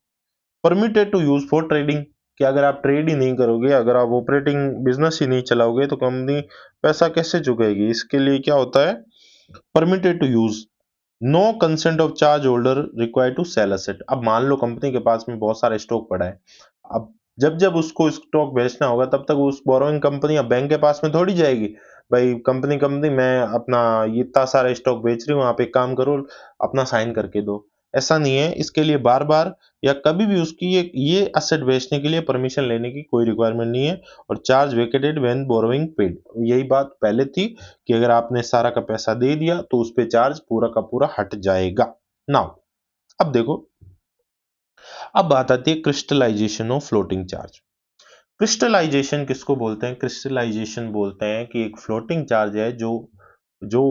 permitted to use for trading, कि अगर आप ट्रेड ही नहीं करोगे, अगर आप ऑपरेटिंग बिजनेस ही नहीं चलाओगे तो कंपनी पैसा कैसे चुकाएगी। इसके लिए क्या होता है, permitted to use, no consent of charge holder required to sell asset. अब मान लो कंपनी के पास में बहुत सारा स्टॉक पड़ा है, अब जब जब उसको स्टॉक बेचना होगा तब तक उस बोरोइंग कंपनी या बैंक के पास में थोड़ी जाएगी, भाई कंपनी कंपनी मैं अपना ये इतना सारा स्टॉक बेच रही हूँ, आप एक काम करो अपना साइन करके दो। ऐसा नहीं है। इसके लिए बार बार या कभी भी उसकी ये असेट बेचने के लिए परमिशन लेने की कोई रिक्वायरमेंट नहीं है। और charge vacated when borrowing paid, यही बात पहले थी कि अगर आपने सारा का पैसा दे दिया तो उस पे चार्ज पूरा का पूरा हट जाएगा। नाउ अब देखो, अब बात आती है crystallisation of floating charge. Crystallisation किसको बोलते हैं? क्रिस्टलाइजेशन बोलते हैं कि एक फ्लोटिंग चार्ज है जो जो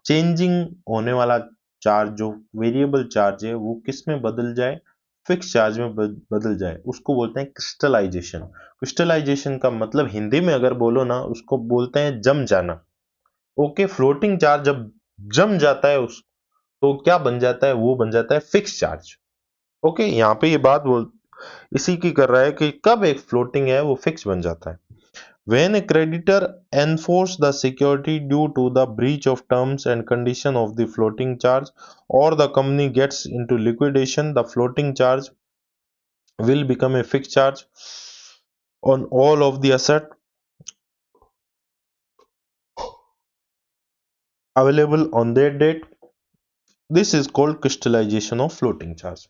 चेंजिंग होने वाला चार्ज, जो वेरिएबल चार्ज है वो किस में बदल जाए, फिक्स चार्ज में बदल जाए, उसको बोलते हैं क्रिस्टलाइजेशन। क्रिस्टलाइजेशन का मतलब हिंदी में अगर बोलो ना, उसको बोलते हैं जम जाना। ओके, फ्लोटिंग चार्ज जब जम जाता है उस तो क्या बन जाता है, वो बन जाता है फिक्स चार्ज। ओके, यहाँ पे ये बात बोल इसी की कर रहा है कि कब एक फ्लोटिंग है वो फिक्स बन जाता है। When a creditor enforce the security due to the breach of terms and condition of the floating charge, or the company gets into liquidation, the floating charge will become a fixed charge on all of the asset available on that date. This is called crystallization of floating charge.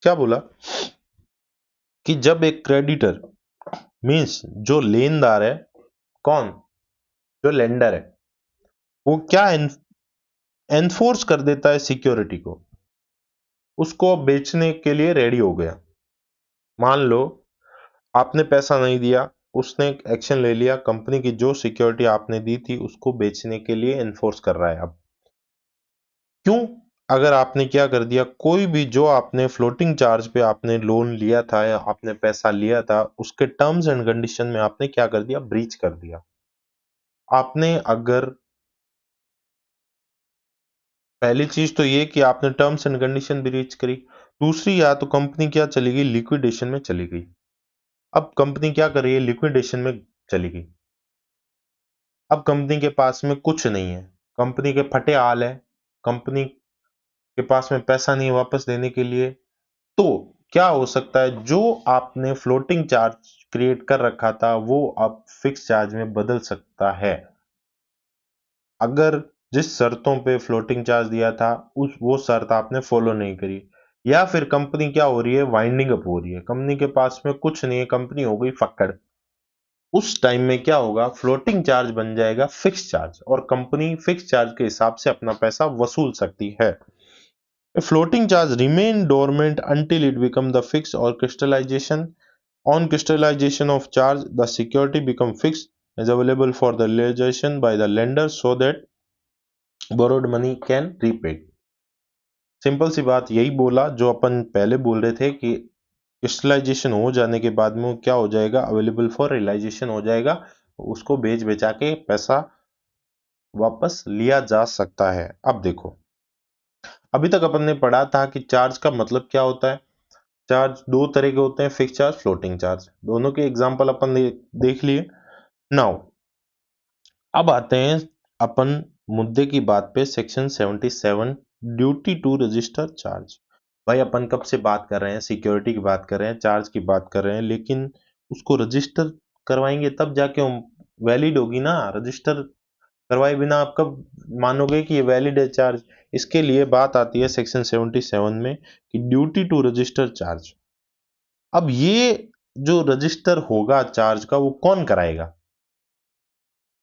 क्या बोला कि जब एक creditor means जो लेनदार है, कौन, जो लेंडर है, वो क्या एनफोर्स कर देता है सिक्योरिटी को, उसको बेचने के लिए रेडी हो गया। मान लो आपने पैसा नहीं दिया, उसने एक्शन ले लिया, कंपनी की जो सिक्योरिटी आपने दी थी उसको बेचने के लिए एनफोर्स कर रहा है। अब क्यों? अगर आपने क्या कर दिया, कोई भी जो आपने फ्लोटिंग चार्ज पे आपने लोन लिया था या आपने पैसा लिया था, उसके टर्म्स एंड कंडीशन में आपने क्या कर दिया, ब्रीच कर दिया। आपने अगर पहली चीज तो ये कि आपने टर्म्स एंड कंडीशन ब्रीच करी, दूसरी या तो कंपनी क्या चली गई, लिक्विडेशन में चली गई। अब कंपनी क्या कर रही है, लिक्विडेशन में चली गई। अब कंपनी के पास में कुछ नहीं है, कंपनी के फटे हाल है, कंपनी के पास में पैसा नहीं है वापस देने के लिए। तो क्या हो सकता है, जो आपने फ्लोटिंग चार्ज क्रिएट कर रखा था वो अब फिक्स चार्ज में बदल सकता है, अगर जिस शर्तों पे फ्लोटिंग चार्ज दिया था उस वो शर्त आपने फॉलो नहीं करी, या फिर कंपनी क्या हो रही है, वाइंडिंग अप हो रही है, कंपनी के पास में कुछ नहीं है, कंपनी हो गई फक्कड़। उस टाइम में क्या होगा, फ्लोटिंग चार्ज बन जाएगा फिक्स चार्ज, और कंपनी फिक्स चार्ज के हिसाब से अपना पैसा वसूल सकती है। A floating charge remain dormant until it become the fixed or crystallization. On crystallization of charge, the security become fixed is available for the realization by the lender so that borrowed money can repaid. Simple सी बात यही बोला जो अपन पहले बोल रहे थे कि क्रिस्टलाइजेशन हो जाने के बाद में वो क्या हो जाएगा, अवेलेबल फॉर रियलाइजेशन हो जाएगा, उसको बेच बेचा के पैसा वापस लिया जा सकता है। अब देखो, अभी तक अपन ने पढ़ा था कि चार्ज का मतलब क्या होता है। चार्ज दो तरह के होते हैं, फिक्स चार्ज, फ्लोटिंग चार्ज, दोनों के एग्जांपल अपन देख लिए। नाउ अब आते हैं अपन मुद्दे की बात पे, section 77, duty to register charge. भाई अपन कब से बात कर रहे हैं, सिक्योरिटी की बात कर रहे हैं, चार्ज की बात कर रहे हैं, लेकिन उसको रजिस्टर करवाएंगे तब जाके वैलिड होगी ना। रजिस्टर करवाए बिना आप कब मानोगे कि ये वैलिड है चार्ज। इसके लिए बात आती है सेक्शन 77 में कि ड्यूटी टू रजिस्टर चार्ज। अब ये जो रजिस्टर होगा चार्ज का, वो कौन कराएगा?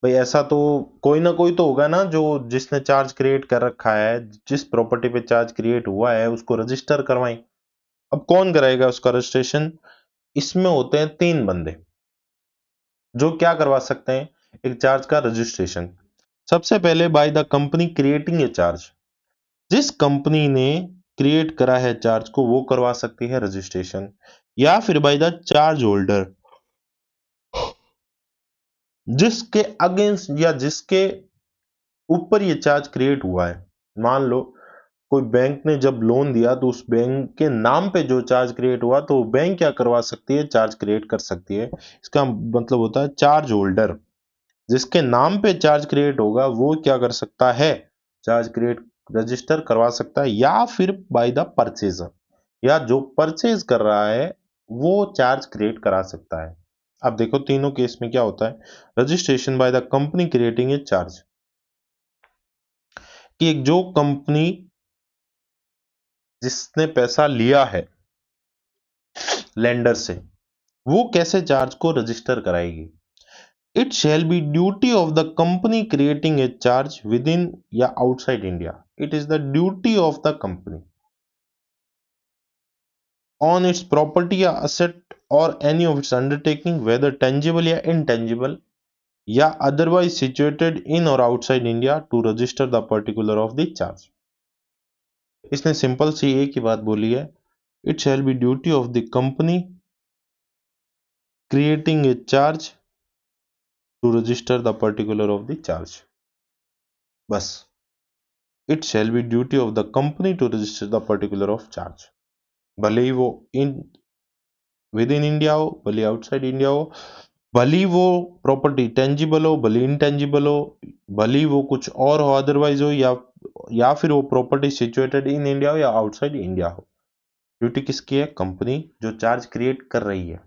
भाई ऐसा तो कोई ना कोई तो होगा ना, जो जिसने चार्ज क्रिएट कर रखा है, जिस प्रॉपर्टी पे चार्ज क्रिएट हुआ है उसको रजिस्टर करवाएं। अब कौन कराएगा उसका रजिस्ट्रेशन? इसमें होते हैं तीन बंदे जो क्या करवा सकते हैं एक चार्ज का रजिस्ट्रेशन। सबसे पहले bye the company creating a charge, जिस कंपनी ने क्रिएट करा है चार्ज को वो करवा सकती है रजिस्ट्रेशन, या फिर बाय द चार्ज होल्डर, जिसके अगेंस्ट या जिसके ऊपर ये चार्ज क्रिएट हुआ है। मान लो कोई बैंक ने जब लोन दिया तो उस बैंक के नाम पे जो चार्ज क्रिएट हुआ, तो बैंक क्या करवा सकती है, चार्ज क्रिएट कर सकती है। इसका मतलब होता है चार्ज होल्डर, जिसके नाम पे चार्ज क्रिएट होगा वो क्या कर सकता है, चार्ज क्रिएट रजिस्टर करवा सकता है, या फिर बाय द परचेजर, या जो परचेज कर रहा है वो चार्ज क्रिएट करा सकता है। अब देखो तीनों केस में क्या होता है, registration bye the company creating a charge, कि एक जो कंपनी जिसने पैसा लिया है लेंडर से, वो कैसे चार्ज को रजिस्टर कराएगी। It shall be duty of the company creating a charge within या outside India, it is the duty of the company on its property या asset or any of its undertaking whether tangible या intangible या otherwise situated in or outside India to register the particular of the charge. इसने simple सी एक ही बात बोली है, it shall be duty of the company creating a charge to register the particular of the charge, बस it shall be duty of the company to register the particular of charge, भले ही वो in with in India हो भले outside India हो, भली वो property tangible हो, भली इंटेंजिबल हो, भली वो कुछ और हो अदरवाइज हो, या फिर वो प्रॉपर्टी सिचुएटेड इन इंडिया हो या आउटसाइड इंडिया हो। ड्यूटी किसकी है? कंपनी जो चार्ज क्रिएट कर रही है।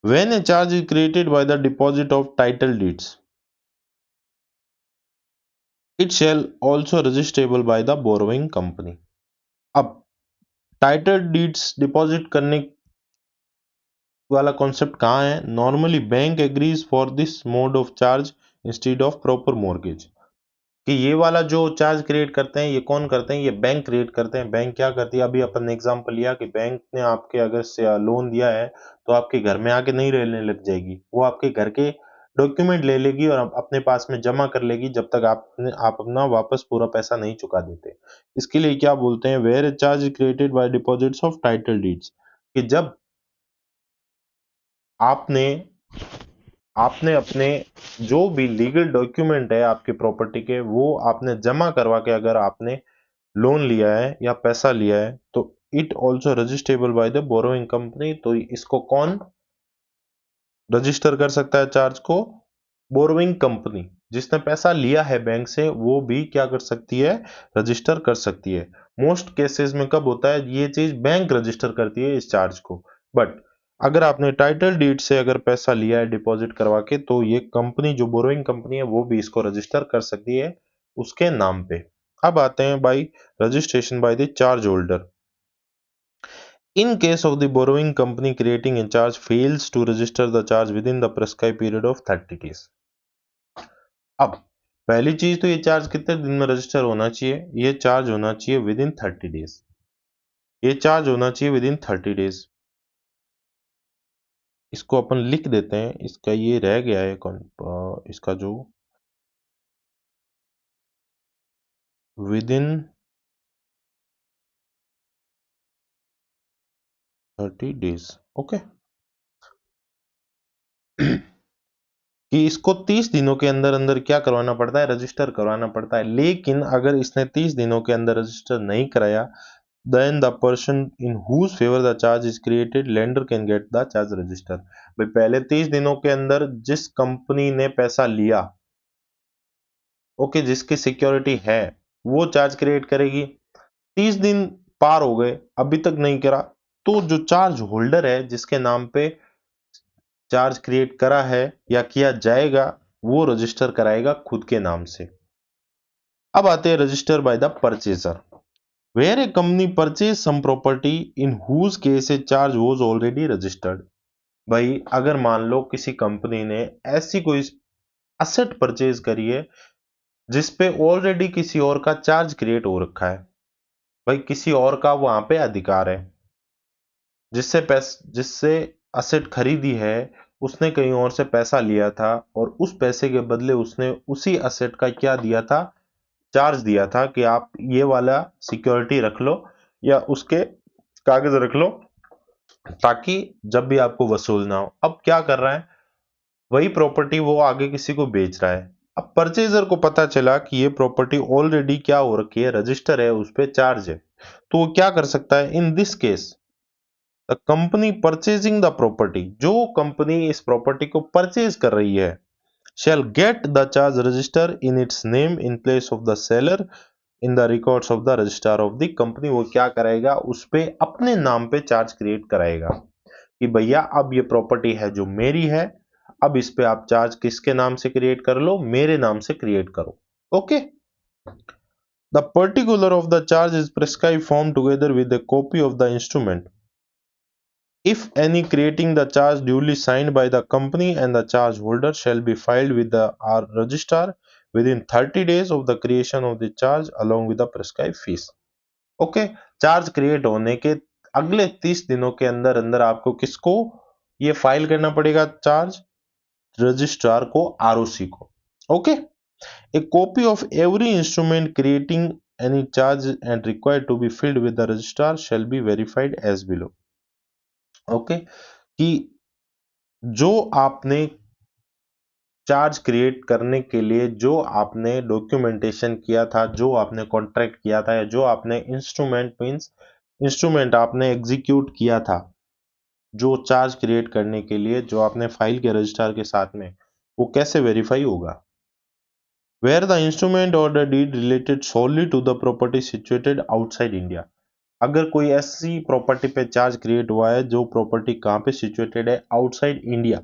When A charge is created by the deposit of title deeds, it shall also registrable by the borrowing company. अब टाइटल डीड्स डिपॉजिट करने वाला कॉन्सेप्ट कहाँ है? Normally bank agrees for this mode of charge instead of proper mortgage. कि ये वाला जो charge create करते हैं, ये कौन करते हैं? ये बैंक क्रिएट करते हैं। बैंक क्या करती है? अभी अपन ने एग्जांपल लिया कि बैंक ने आपके अगर से लोन दिया है, तो आपके घर में आके नहीं रहने लग जाएगी। वो आपके घर के डॉक्यूमेंट ले लेगी और अपने पास में जमा कर लेगी, जब तक आप अपना वापस पूरा पैसा नहीं चुका देते। इसके लिए क्या बोलते हैं? Where charge is created by deposits of title deeds. कि जब आपने आपने अपने जो भी लीगल डॉक्यूमेंट है आपकी प्रॉपर्टी के, वो आपने जमा करवा के अगर आपने लोन लिया है या पैसा लिया है, तो it also registrable by the borrowing company. तो इसको कौन रजिस्टर कर सकता है चार्ज को? Borrowing company. जिसने पैसा लिया है बैंक से, वो भी क्या कर सकती है? रजिस्टर कर सकती है। मोस्ट केसेस में कब होता है? ये चीज बैंक रजिस्टर करती है इस चार्ज को। बट अगर आपने टाइटल डीड से अगर पैसा लिया है डिपॉजिट करवा के, तो ये कंपनी जो बोरोइंग कंपनी है, वो भी इसको रजिस्टर कर सकती है उसके नाम पे। अब आते हैं by registration by the charge holder. In case of the borrowing company creating a charge fails to register the charge within the prescribed period of 30 days। अब पहली चीज तो ये चार्ज कितने दिन में रजिस्टर होना चाहिए? ये चार्ज होना चाहिए विद इन 30 डेज। ये चार्ज होना चाहिए विद इन 30 डेज। इसको अपन लिख देते हैं, इसका ये रह गया है इसका जो विद इन 30 डेज। ओके। कि इसको 30 दिनों के अंदर अंदर क्या करवाना पड़ता है? रजिस्टर करवाना पड़ता है। लेकिन अगर इसने 30 दिनों के अंदर रजिस्टर नहीं कराया, then the person in whose favor the charge is created lender can get the charge register। भाई पहले 30 दिनों के अंदर जिस कंपनी ने पैसा लिया, ओके, जिसकी सिक्योरिटी है, वो चार्ज क्रिएट करेगी। 30 दिन पार हो गए, अभी तक नहीं करा, तो जो चार्ज होल्डर है जिसके नाम पे चार्ज क्रिएट करा है या किया जाएगा, वो रजिस्टर कराएगा खुद के नाम से। अब आते हैं register by the purchaser. Where a company purchase some property in whose case a charge was already registered. भाई अगर मान लो किसी कंपनी ने ऐसी कोई असेट परचेज करी है जिसपे ऑलरेडी किसी और का चार्ज क्रिएट हो रखा है, भाई किसी और का वहां पे अधिकार है, जिससे असेट खरीदी है, उसने कहीं और से पैसा लिया था और उस पैसे के बदले उसने उसी असेट का क्या दिया था? चार्ज दिया था कि आप ये वाला सिक्योरिटी रख लो या उसके कागज रख लो, ताकि जब भी आपको वसूलना हो। अब क्या कर रहा है? वही प्रॉपर्टी वो आगे किसी को बेच रहा है। अब परचेजर को पता चला कि ये प्रॉपर्टी ऑलरेडी क्या हो रखी है? रजिस्टर है, उस पे चार्ज है। तो वो क्या कर सकता है? In this case the company purchasing the property, जो कंपनी इस प्रॉपर्टी को परचेज कर रही है, shall get the charge register in its name in place of the seller in the records of the registrar of the company. वो क्या करेगा? उस पे अपने नाम पे चार्ज क्रिएट कराएगा कि भैया अब ये प्रॉपर्टी है जो मेरी है, अब इस पे आप चार्ज किसके नाम से क्रिएट कर लो? मेरे नाम से क्रिएट करो। Okay. The particular of the charge is prescribe form together with the copy of the instrument if any creating the charge duly signed by the company and the charge holder shall be filed with the our registrar within 30 days of the creation of the charge along with the prescribed fees। Okay. Charge create होने के अगले 30 दिनों के अंदर अंदर आपको किसको ये फाइल करना पड़ेगा? चार्ज रजिस्ट्रार को, आरओसी को। Okay. A copy of every instrument creating any charge and required to be filed with the registrar shall be verified as below. Okay. कि जो आपने चार्ज क्रिएट करने के लिए जो आपने डॉक्यूमेंटेशन किया था, जो आपने कॉन्ट्रैक्ट किया था, या जो आपने इंस्ट्रूमेंट मींस इंस्ट्रूमेंट आपने एग्जीक्यूट किया था, जो चार्ज क्रिएट करने के लिए जो आपने फाइल के रजिस्ट्रार के साथ में, वो कैसे वेरीफाई होगा? वेयर द इंस्ट्रूमेंट और the deed related solely to the property situated outside India. अगर कोई ऐसी प्रॉपर्टी पे चार्ज क्रिएट हुआ है जो प्रॉपर्टी कहाँ पे सिचुएटेड है? Outside India.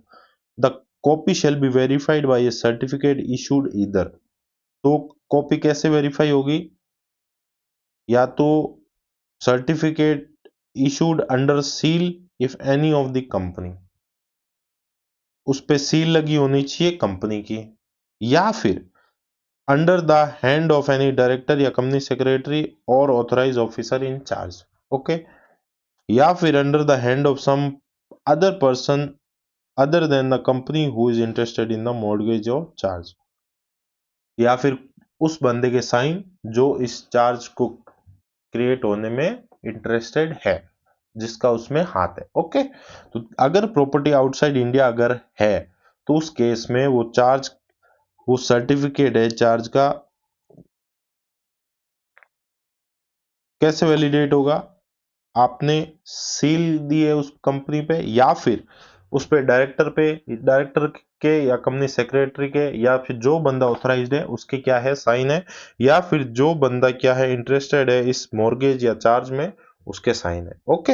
The copy shell be verified bye A certificate issued either. तो कॉपी कैसे वेरीफाई होगी? या तो certificate issued under seal if any of the company, उस पे सील लगी होनी चाहिए कंपनी की, या फिर under the hand of any director या कंपनी सेक्रेटरी और authorise officer in charge. Okay, या फिर under the hand of some other person other than the company who is interested in the mortgage और charge, या फिर उस बंदे के साइन जो इस चार्ज को क्रिएट होने में इंटरेस्टेड है, जिसका उसमें हाथ है। ओके, तो अगर प्रॉपर्टी आउटसाइड इंडिया अगर है तो उस केस में वो चार्ज, वो सर्टिफिकेट है चार्ज का, कैसे वैलिडेट होगा? आपने सील दी है उस कंपनी पे, या फिर उस पे डायरेक्टर के या कंपनी सेक्रेटरी के या फिर जो बंदा ऑथराइज्ड है उसके क्या है, साइन है, या फिर जो बंदा क्या है, इंटरेस्टेड है इस मॉर्गेज या चार्ज में, उसके साइन है। ओके,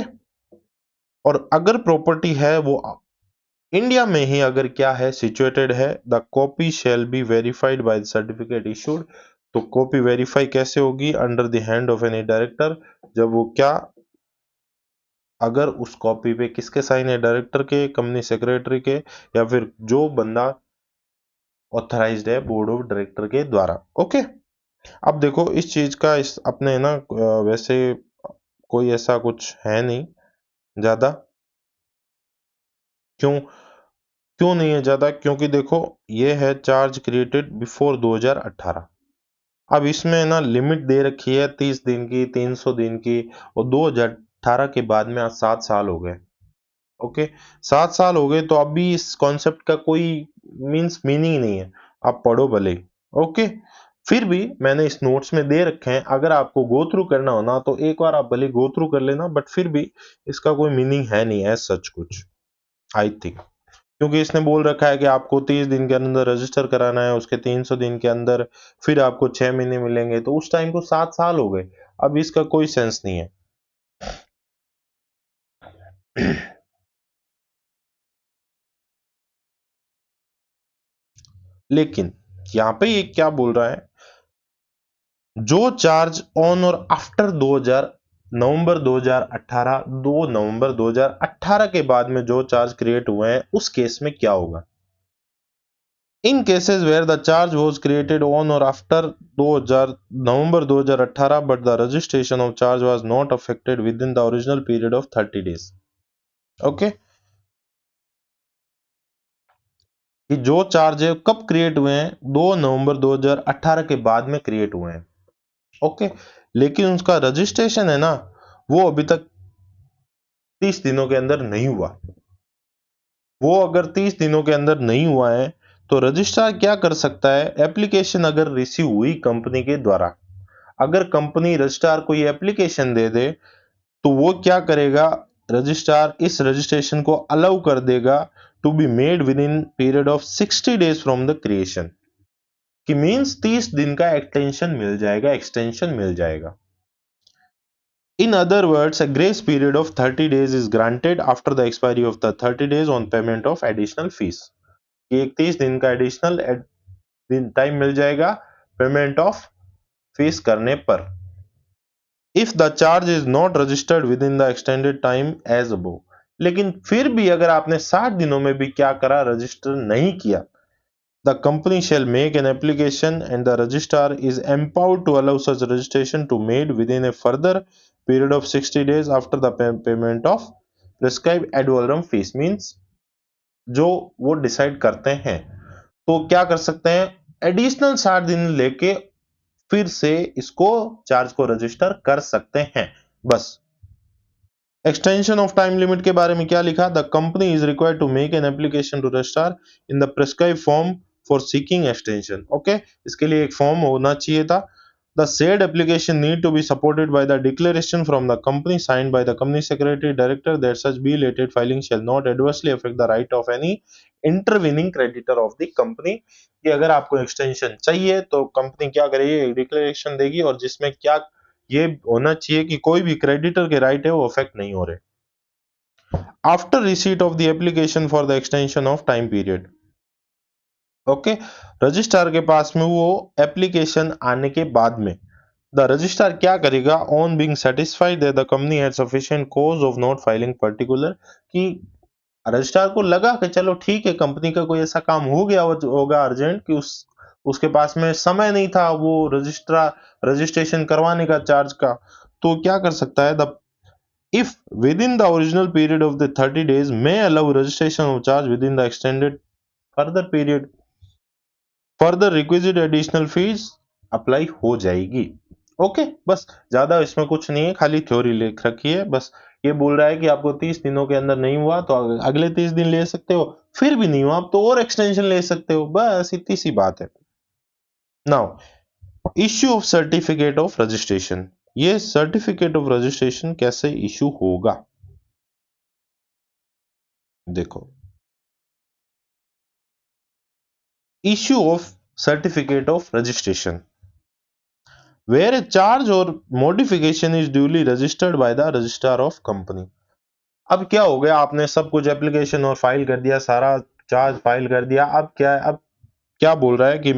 और अगर प्रॉपर्टी है वो इंडिया में ही अगर क्या है, सिचुएटेड है, the copy shell be verified by the certificate issued. तो कॉपी वेरीफाई कैसे होगी? Under the hand of any director, जब वो क्या, अगर उस कॉपी पे किसके साइन है, डायरेक्टर के, कंपनी सेक्रेटरी के, या फिर जो बंदा ऑथराइज्ड है बोर्ड ऑफ डायरेक्टर के द्वारा। ओके, अब देखो इस चीज का इस अपने ना वैसे कोई ऐसा कुछ है नहीं ज्यादा। क्यों? क्यों नहीं है ज्यादा? क्योंकि देखो ये है चार्ज क्रिएटेड बिफोर 2018। अब इसमें ना लिमिट दे रखी है 30 दिन की, 300 दिन की, और 2018 के बाद में आज 7 साल हो गए। ओके, 7 साल हो गए तो अभी इस कॉन्सेप्ट का कोई मीनिंग नहीं है, आप पढ़ो भले। ओके, फिर भी मैंने इस नोट्स में दे रखे हैं, अगर आपको गो थ्रू करना हो ना तो एक बार आप भले गो थ्रू कर लेना, बट फिर भी इसका कोई मीनिंग है नहीं एज सच कुछ, आई थिंक। क्योंकि इसने बोल रखा है कि आपको 30 दिन के अंदर रजिस्टर कराना है, उसके 300 दिन के अंदर फिर आपको 6 महीने मिलेंगे, तो उस टाइम को 7 साल हो गए। अब इसका कोई सेंस नहीं है। लेकिन यहाँ पे ये क्या बोल रहा है, जो charge on or after 2000 November 2018, 2 नवंबर 2018 के बाद में जो चार्ज क्रिएट हुए हैं उस केस में क्या होगा? In cases where the charge was created on or after 2000 November 2018 but the registration of charge was not effected within the original period of 30 days. Okay, कि जो चार्ज है कब क्रिएट हुए हैं? 2 नवंबर 2018 के बाद में क्रिएट हुए हैं। ओके, लेकिन उसका रजिस्ट्रेशन है ना, वो अभी तक 30 दिनों के अंदर नहीं हुआ। वो अगर 30 दिनों के अंदर नहीं हुआ है तो रजिस्ट्रार क्या कर सकता है? एप्लीकेशन अगर रिसीव हुई कंपनी के द्वारा, अगर कंपनी रजिस्ट्रार को ये एप्लीकेशन दे दे तो वो क्या करेगा? रजिस्ट्रार इस रजिस्ट्रेशन को अलाउ कर देगा to be made within period of 60 days from the creation, कि मींस 30 दिन का एक्सटेंशन मिल जाएगा। In other words, a grace period of 30 days is granted after the expiry of the 30 days on payment of additional fees। कि 31 दिन का additional दिन time मिल जाएगा payment of fees करने पर। If the charge is not registered within the extended time as above. लेकिन फिर भी अगर आपने 60 दिनों में भी क्या करा, रजिस्टर नहीं किया, the company shall make an application and the registrar is empowered to allow such registration to made within a further period of 60 days after the payment of prescribed ad valorem fees। Means जो वो decide करते हैं तो क्या कर सकते हैं, additional 60 दिन लेके फिर से इसको चार्ज को रजिस्टर कर सकते हैं। बस एक्सटेंशन ऑफ टाइम लिमिट के बारे में क्या लिखा, the company is required to make an application to registrar in the prescribe form for seeking extension. Okay, इसके लिए एक फॉर्म होना चाहिए था The said application need to be supported by the declaration from the company signed by the company secretary director that such belated filing shall not adversely affect the right of any intervening creditor of the company। कि अगर आपको extension चाहिए तो company क्या करेगी, declaration देगी और जिसमें क्या ये होना चाहिए कि कोई भी क्रेडिटर के राइट है वो अफेक्ट नहीं हो रहे। After receipt of the application for the extension of time period, okay, registrar के पास में वो एप्लीकेशन आने के बाद में द रजिस्ट्रार क्या करेगा, on being satisfied that the company had sufficient cause of not filing particular, कि रजिस्ट्रार को लगा कि चलो ठीक है कंपनी का कोई ऐसा काम हो गया होगा अर्जेंट कि उसके पास में समय नहीं था वो रजिस्ट्रेशन करवाने का चार्ज का, तो क्या कर सकता है, the if with in the original period of the 30 days may allow registration of charge within the extended further period, further requisite additional fees apply हो जाएगी। ओके, बस ज्यादा इसमें कुछ नहीं है, खाली थ्योरी लिख रखी है, बस ये बोल रहा है कि आपको 30 दिनों के अंदर नहीं हुआ तो अगले 30 दिन ले सकते हो, फिर भी नहीं हुआ आप तो और एक्सटेंशन ले सकते हो, बस इतनी सी बात है। Now issue of certificate of registration, ये सर्टिफिकेट ऑफ रजिस्ट्रेशन कैसे इशू होगा, देखो, issue of certificate of registration where a charge or modification is duly registered by the registrar of company। अब क्या हो गया, आपने सब कुछ एप्लीकेशन और फाइल कर दिया, सारा चार्ज फाइल कर दिया, अब क्या है, अब क्या बोल रहा है कि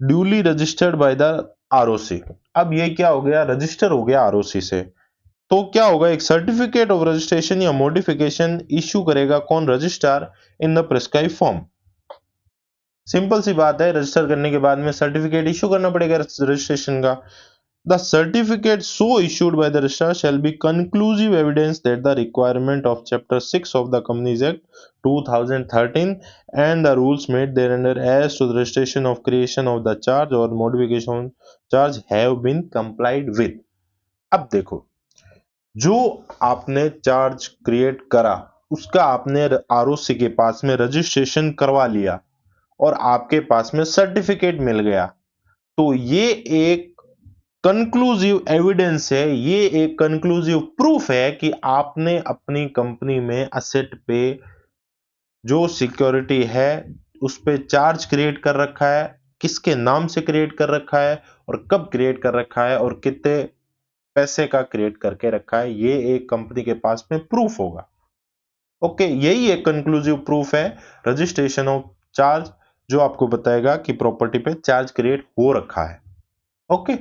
duly registered by the ROC. अब ये क्या हो गया, रजिस्टर हो गया आरओसी से, तो क्या होगा, एक सर्टिफिकेट ऑफ रजिस्ट्रेशन या मॉडिफिकेशन इश्यू करेगा कौन, registrar, in the prescribe form. Simple सी बात है, रजिस्टर करने के बाद में सर्टिफिकेट इश्यू करना पड़ेगा रजिस्ट्रेशन का। The certificate so issued by the registrar shall be conclusive evidence that the requirement of Chapter 6 of the Companies Act 2013 and the rules made thereunder as to the registration of creation of the charge or modification of charge have been complied with। अब देखो, जो आपने charge create करा उसका आपने ROC के पास में registration करवा लिया और आपके पास में सर्टिफिकेट मिल गया, तो ये एक कंक्लूसिव एविडेंस है, ये एक कंक्लूसिव प्रूफ है कि आपने अपनी कंपनी में असेट पे जो सिक्योरिटी है उस पे चार्ज क्रिएट कर रखा है, किसके नाम से क्रिएट कर रखा है और कब क्रिएट कर रखा है और कितने पैसे का क्रिएट करके रखा है, ये एक कंपनी के पास में प्रूफ होगा। ओके, यही एक कंक्लूसिव प्रूफ है रजिस्ट्रेशन ऑफ चार्ज, जो आपको बताएगा कि प्रॉपर्टी पे चार्ज क्रिएट हो रखा है। ओके,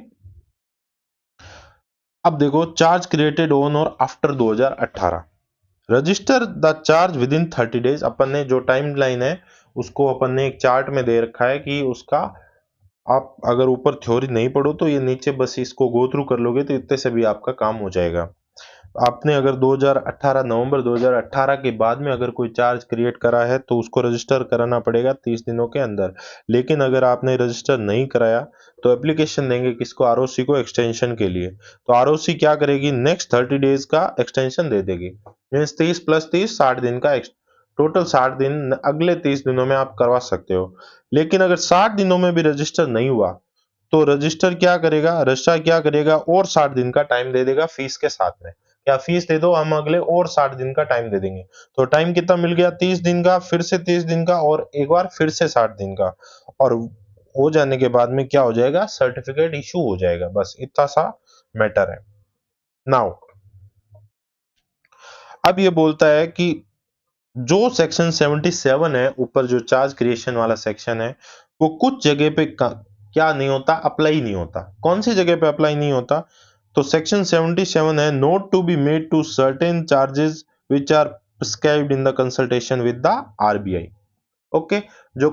अब देखो, charge created on or after 2018, register the charge within 30 days. अपन ने जो टाइम लाइन है उसको अपन ने एक चार्ट में दे रखा है कि उसका, आप अगर ऊपर थ्योरी नहीं पढ़ो तो ये नीचे बस इसको गो थ्रू कर लोगे तो इतने से भी आपका काम हो जाएगा। आपने अगर 2018 नवंबर 2018 के बाद में अगर कोई चार्ज क्रिएट करा है तो उसको रजिस्टर कराना पड़ेगा 30 दिनों के अंदर। लेकिन अगर आपने रजिस्टर नहीं कराया तो एप्लीकेशन देंगे किसको, आरओसी को, एक्सटेंशन के लिए। तो आरओसी क्या करेगी, नेक्स्ट 30 डेज का एक्सटेंशन दे देगी, मीन्स 30 + 30 60 दिन का, टोटल 60 दिन, अगले 30 दिनों में आप करवा सकते हो। लेकिन अगर 60 दिनों में भी रजिस्टर नहीं हुआ तो रजिस्ट्रार क्या करेगा और 60 दिन का टाइम दे देगा फीस के साथ में, या फीस दे दो, हम अगले और 60 दिन का टाइम दे देंगे। तो टाइम कितना मिल गया, 30 दिन का, फिर से 30 दिन का और एक बार फिर से 60 दिन का, और हो जाने के बाद में क्या हो जाएगा, सर्टिफिकेट इशू हो जाएगा। बस इतना सा मैटर है। नाउ अब ये बोलता है कि जो सेक्शन 77 है, ऊपर जो चार्ज क्रिएशन वाला सेक्शन है, वो कुछ जगह पे क्या नहीं होता, अप्लाई नहीं होता। कौन सी जगह पे अप्लाई नहीं होता, तो सेक्शन 77 है, note to be made to certain charges which are prescribed in the consultation with the RBI. Okay, जो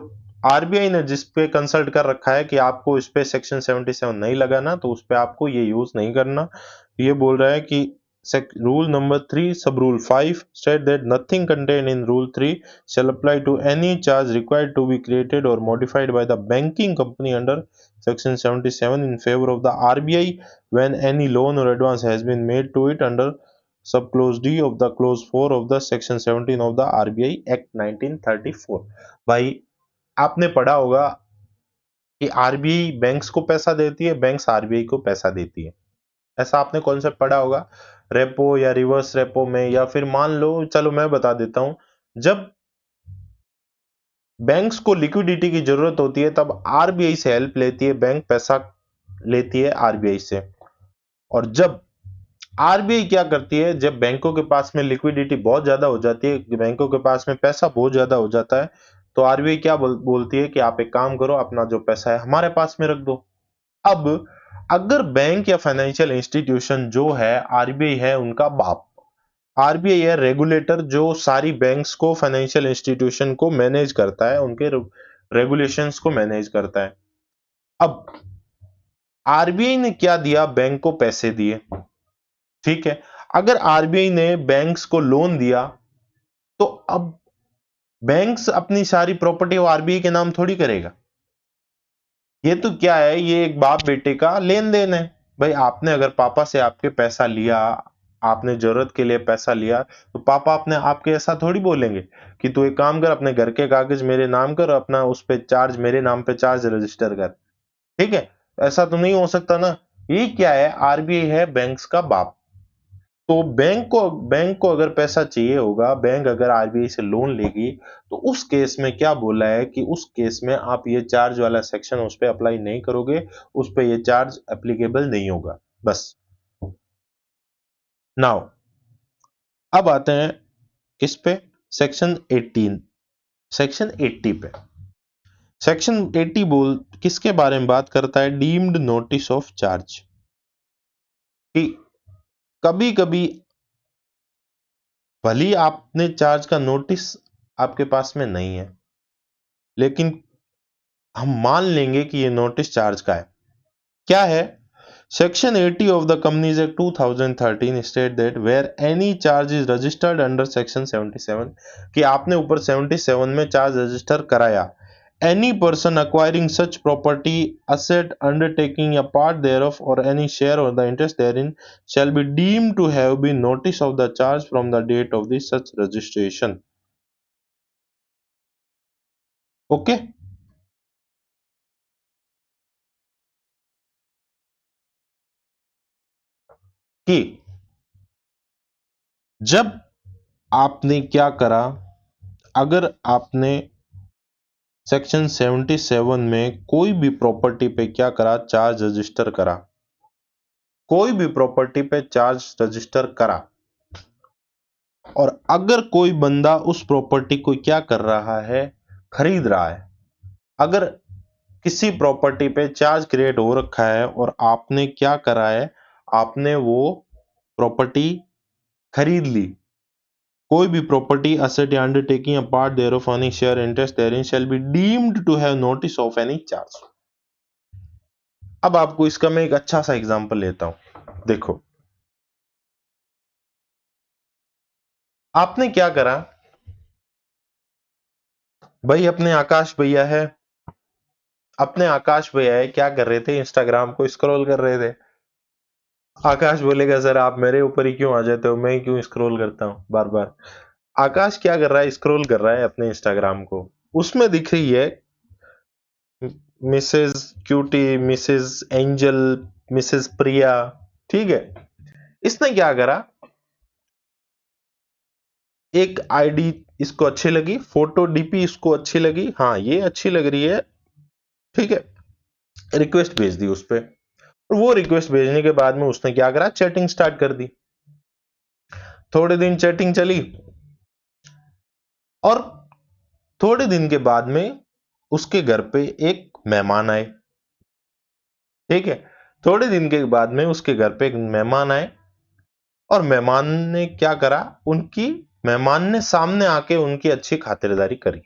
आरबीआई ने जिस पे कंसल्ट कर रखा है कि आपको इस पे सेक्शन 77 नहीं लगाना, तो उस पे आपको ये यूज नहीं करना। ये बोल रहा है कि rule number 3 sub rule 5 state that nothing contained in rule 3 shall apply to any charge required to be created or modified by the banking company under section 77 in favor of the RBI when any loan or advance has been made to it under sub clause D of the clause 4 of the section 17 of the RBI Act 1934। भाई आपने पढ़ा होगा कि RBI banks को पैसा देती है, banks RBI को पैसा देती है। ऐसा आपने कॉन्सेप्ट पढ़ा होगा रेपो या रिवर्स रेपो में, या फिर मान लो, चलो मैं बता देता हूं, जब बैंक्स को लिक्विडिटी की जरूरत होती है तब आरबीआई से हेल्प लेती है, बैंक पैसा लेती है आरबीआई से। और जब आरबीआई क्या करती है, जब बैंकों के पास में लिक्विडिटी बहुत ज्यादा हो जाती है, बैंकों के पास में पैसा बहुत ज्यादा हो जाता है, तो आरबीआई क्या बोलती है कि आप एक काम करो, अपना जो पैसा है हमारे पास में रख दो। अब अगर बैंक या फाइनेंशियल इंस्टीट्यूशन जो है, आरबीआई है उनका बाप, आरबीआई है रेगुलेटर जो सारी बैंक्स को, फाइनेंशियल इंस्टीट्यूशन को मैनेज करता है, उनके रेगुलेशंस को मैनेज करता है। अब आरबीआई ने क्या दिया, बैंक को पैसे दिए, ठीक है। अगर आरबीआई ने बैंक्स को लोन दिया, तो अब बैंक्स अपनी सारी प्रॉपर्टी आरबीआई के नाम थोड़ी करेगा। ये तो क्या है, ये एक बाप बेटे का लेन देन है। भाई आपने अगर पापा से आपके पैसा लिया, आपने जरूरत के लिए पैसा लिया, तो पापा अपने आपके ऐसा थोड़ी बोलेंगे कि तू एक काम कर, अपने घर के कागज मेरे नाम कर, अपना उस पे चार्ज, मेरे नाम पे चार्ज रजिस्टर कर, ठीक है। ऐसा तो नहीं हो सकता ना। ये क्या है, आरबीआई है बैंक्स का बाप। तो बैंक को अगर पैसा चाहिए होगा, बैंक अगर आरबीआई से लोन लेगी, तो उस केस में क्या बोला है कि उस केस में आप ये चार्ज वाला सेक्शन उस पर अप्लाई नहीं करोगे, उस पर ये चार्ज एप्लीकेबल नहीं होगा, बस। नाउ अब आते हैं किस पे, सेक्शन 18, सेक्शन 80 पे। सेक्शन 80 किसके बारे में बात करता है, डीम्ड नोटिस ऑफ चार्ज, कि कभी कभी भले ही आपने चार्ज का नोटिस आपके पास में नहीं है, लेकिन हम मान लेंगे कि ये नोटिस चार्ज का है। क्या है, section 80 of the Companies act 2013 state that where any charge is registered under section 77, कि आपने ऊपर 77 में चार्ज रजिस्टर कराया, any person acquiring such property, asset, undertaking a part thereof or any share or the interest therein shall be deemed to have been notice of the charge from the date of the such registration. Okay okay? कि जब आपने क्या करा, अगर आपने section 77 में कोई भी प्रॉपर्टी पे क्या करा, चार्ज रजिस्टर करा, कोई भी प्रॉपर्टी पे चार्ज रजिस्टर करा, और अगर कोई बंदा उस प्रॉपर्टी को क्या कर रहा है, खरीद रहा है, अगर किसी प्रॉपर्टी पे चार्ज क्रिएट हो रखा है और आपने क्या करा है, आपने वो प्रॉपर्टी खरीद ली, कोई भी प्रॉपर्टी, asset या undertaking a part thereof, any share, interest therein shall be deemed to have notice of any charge. अब आपको इसका मैं एक अच्छा सा एग्जांपल लेता हूं, देखो आपने क्या करा, भाई अपने आकाश भैया है, अपने आकाश भैया है, क्या कर रहे थे, इंस्टाग्राम को स्क्रॉल कर रहे थे। आकाश बोलेगा सर आप मेरे ऊपर ही क्यों आ जाते हो, मैं ही क्यों स्क्रॉल करता हूं बार बार। आकाश क्या कर रहा है, स्क्रॉल कर रहा है अपने इंस्टाग्राम को, उसमें दिख रही है Mrs cutie, Mrs Angel, Mrs Priya, ठीक है। इसने क्या करा, एक आईडी इसको अच्छी लगी, फोटो डीपी इसको अच्छी लगी, हाँ ये अच्छी लग रही है, ठीक है, रिक्वेस्ट भेज दी उस पर। और वो रिक्वेस्ट भेजने के बाद में उसने क्या करा, चैटिंग स्टार्ट कर दी। थोड़े दिन चैटिंग चली, और थोड़े दिन के बाद में उसके घर पे एक मेहमान आए, ठीक है। थोड़े दिन के बाद में उसके घर पे एक मेहमान आए, और मेहमान ने क्या करा, उनकी, मेहमान ने सामने आके उनकी अच्छी खातिरदारी करी।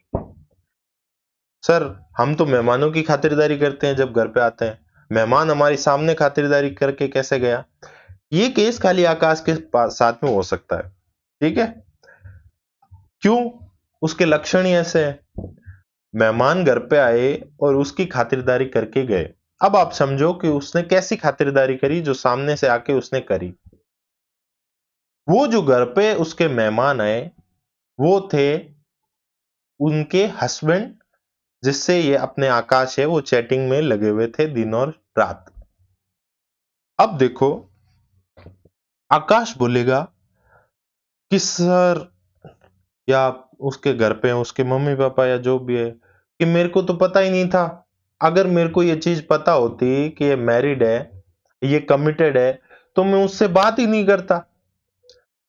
सर हम तो मेहमानों की खातिरदारी करते हैं जब घर पे आते हैं, मेहमान हमारी सामने खातिरदारी करके कैसे गया। ये केस खाली आकाश के साथ में हो सकता है, ठीक है। क्यों, उसके लक्षण ही ऐसे हैं, मेहमान घर पे आए और उसकी खातिरदारी करके गए। अब आप समझो कि उसने कैसी खातिरदारी करी, जो सामने से आके उसने करी। वो जो घर पे उसके मेहमान आए, वो थे उनके हस्बैंड, जिससे ये अपने आकाश है वो चैटिंग में लगे हुए थे दिन और रात। अब देखो, आकाश बोलेगा कि सर, या उसके घर पे उसके मम्मी पापा या जो भी है, कि मेरे को तो पता ही नहीं था। अगर मेरे को ये चीज पता होती कि ये मैरिड है, ये कमिटेड है, तो मैं उससे बात ही नहीं करता।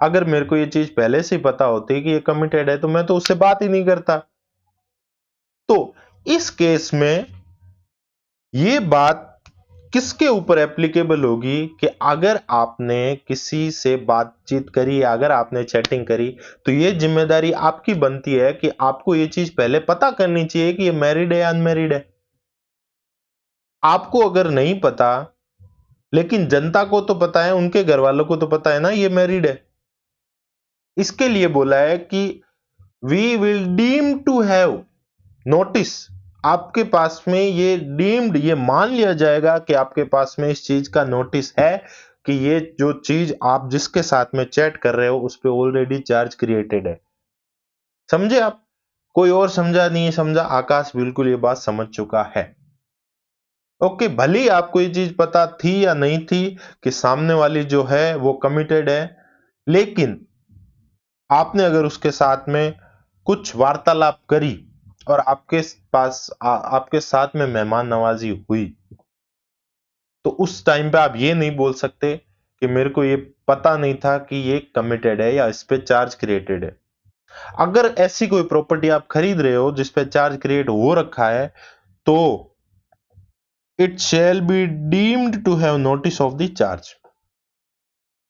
अगर मेरे को ये चीज पहले से ही पता होती कि ये कमिटेड है, तो मैं तो उससे बात ही नहीं करता। तो इस केस में ये बात किसके ऊपर एप्लीकेबल होगी कि अगर आपने किसी से बातचीत करी, अगर आपने चैटिंग करी, तो ये जिम्मेदारी आपकी बनती है कि आपको ये चीज पहले पता करनी चाहिए कि ये मैरिड है या अनमैरिड है। आपको अगर नहीं पता, लेकिन जनता को तो पता है, उनके घर वालों को तो पता है ना ये मैरिड है। इसके लिए बोला है कि we will deem to have notice. आपके पास में ये डीम्ड, ये मान लिया जाएगा कि आपके पास में इस चीज का नोटिस है कि ये जो चीज आप जिसके साथ में चैट कर रहे हो उस पे ऑलरेडी चार्ज क्रिएटेड है। समझे आप? कोई और समझा नहीं समझा, आकाश बिल्कुल ये बात समझ चुका है। ओके, भले ही आपको ये चीज पता थी या नहीं थी कि सामने वाली जो है वो कमिटेड है, लेकिन आपने अगर उसके साथ में कुछ वार्तालाप करी और आपके पास आपके साथ में मेहमान नवाजी हुई, तो उस टाइम पे आप ये नहीं बोल सकते कि मेरे को ये पता नहीं था कि ये कमिटेड है या इस पे चार्ज क्रिएटेड है। अगर ऐसी कोई प्रॉपर्टी आप खरीद रहे हो जिस पे चार्ज क्रिएट हो रखा है, तो it shall be deemed to have notice of the charge.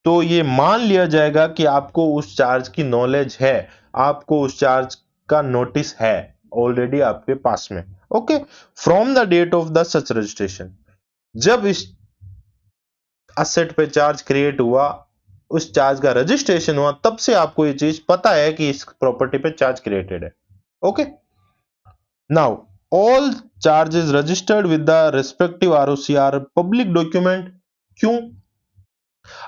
तो ये मान लिया जाएगा कि आपको उस चार्ज की नॉलेज है, आपको उस चार्ज का नोटिस है ऑलरेडी आपके पास में। Okay, from the date of the such registration, जब इस असेट पे चार्ज क्रिएट हुआ, उस चार्ज का रजिस्ट्रेशन हुआ, तब से आपको ये चीज पता है कि इस प्रॉपर्टी पे चार्ज क्रिएटेड है। Okay, now all charges registered with the respective ROC are public document. क्यों?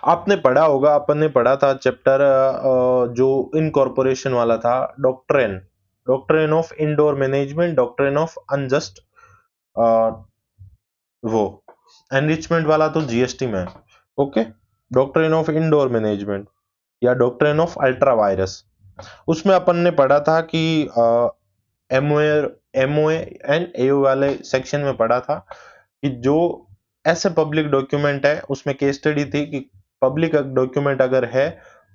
आपने पढ़ा होगा, अपन ने पढ़ा था चैप्टर जो इनकॉर्पोरेशन वाला था, doctrine, doctrine of indoor management, doctrine of unjust, वो एनरिचमेंट वाला तो जीएसटी में है। Okay, doctrine of indoor management या डॉक्ट्रिन ऑफ अल्ट्रा वायरस, उसमें अपन ने पढ़ा था कि एमओए एमओए एंड एओ वाले सेक्शन में पढ़ा था कि जो ऐसे पब्लिक डॉक्यूमेंट है, उसमें केस स्टडी थी कि पब्लिक डॉक्यूमेंट अगर है,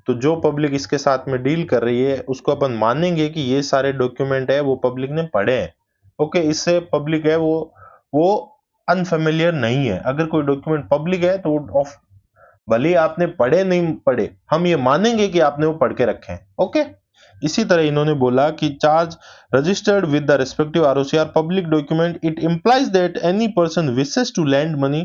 तो जो पब्लिक इसके साथ में डील कर रही है उसको अपन मानेंगे कि ये सारे डॉक्यूमेंट है वो पब्लिक ने पढ़े हैं। ओके, इससे पब्लिक है वो अनफेमिलियर नहीं है। अगर कोई डॉक्यूमेंट पब्लिक है तो ऑफ, भले ही आपने पढ़े नहीं पढ़े, हम ये मानेंगे कि आपने वो पढ़ के रखे हैं। ओके, इसी तरह इन्होंने बोला कि charge registered with the respective ROC are public document, it implies that any person wishes to lend money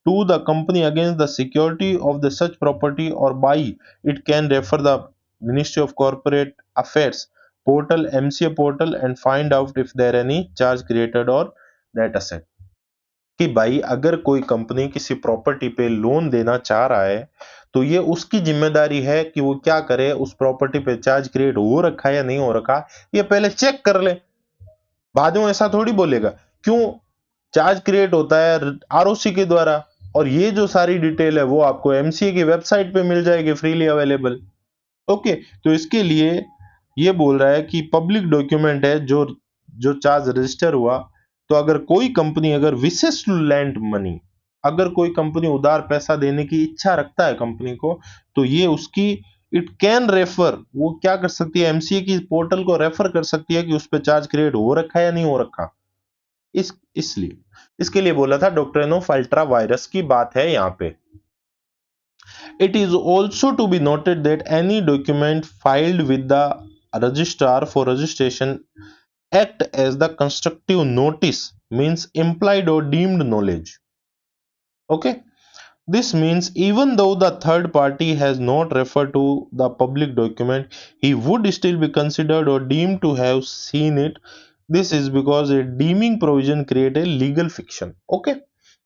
to the company against the security of the such property or by it can refer the ministry of corporate affairs portal, MCA portal, and find out if there any charge created or that asset. कि भाई अगर कोई company किसी property पे loan देना चाह रहा है, तो ये उसकी जिम्मेदारी है कि वो क्या करे, उस प्रॉपर्टी पे चार्ज क्रिएट हो रखा है या नहीं हो रखा, ये पहले चेक कर ले। बाद में ऐसा थोड़ी बोलेगा। क्यों? चार्ज क्रिएट होता है आरओसी के द्वारा, और ये जो सारी डिटेल है वो आपको एमसीए की वेबसाइट पे मिल जाएगी फ्रीली अवेलेबल। ओके, तो इसके लिए ये बोल रहा है कि पब्लिक डॉक्यूमेंट है जो जो चार्ज रजिस्टर हुआ, तो अगर कोई कंपनी अगर विशेष टू लैंड मनी, अगर कोई कंपनी उधार पैसा देने की इच्छा रखता है कंपनी को, तो ये उसकी इट कैन रेफर, वो क्या कर सकती है, एमसीए की पोर्टल को रेफर कर सकती है कि उस पर चार्ज क्रिएट हो रखा है या नहीं हो रखा। इसलिए इसके लिए बोला था डॉक्ट्रिन ऑफ अल्ट्रा वायरस की बात है यहां पे। It is also to be noted that any document filed with the registrar for registration act as the constructive notice, means implied or deemed knowledge. Okay, this means even though the third party has not referred to the public document, he would still be considered or deemed to have seen it. This is because a deeming provision create a legal fiction. Okay,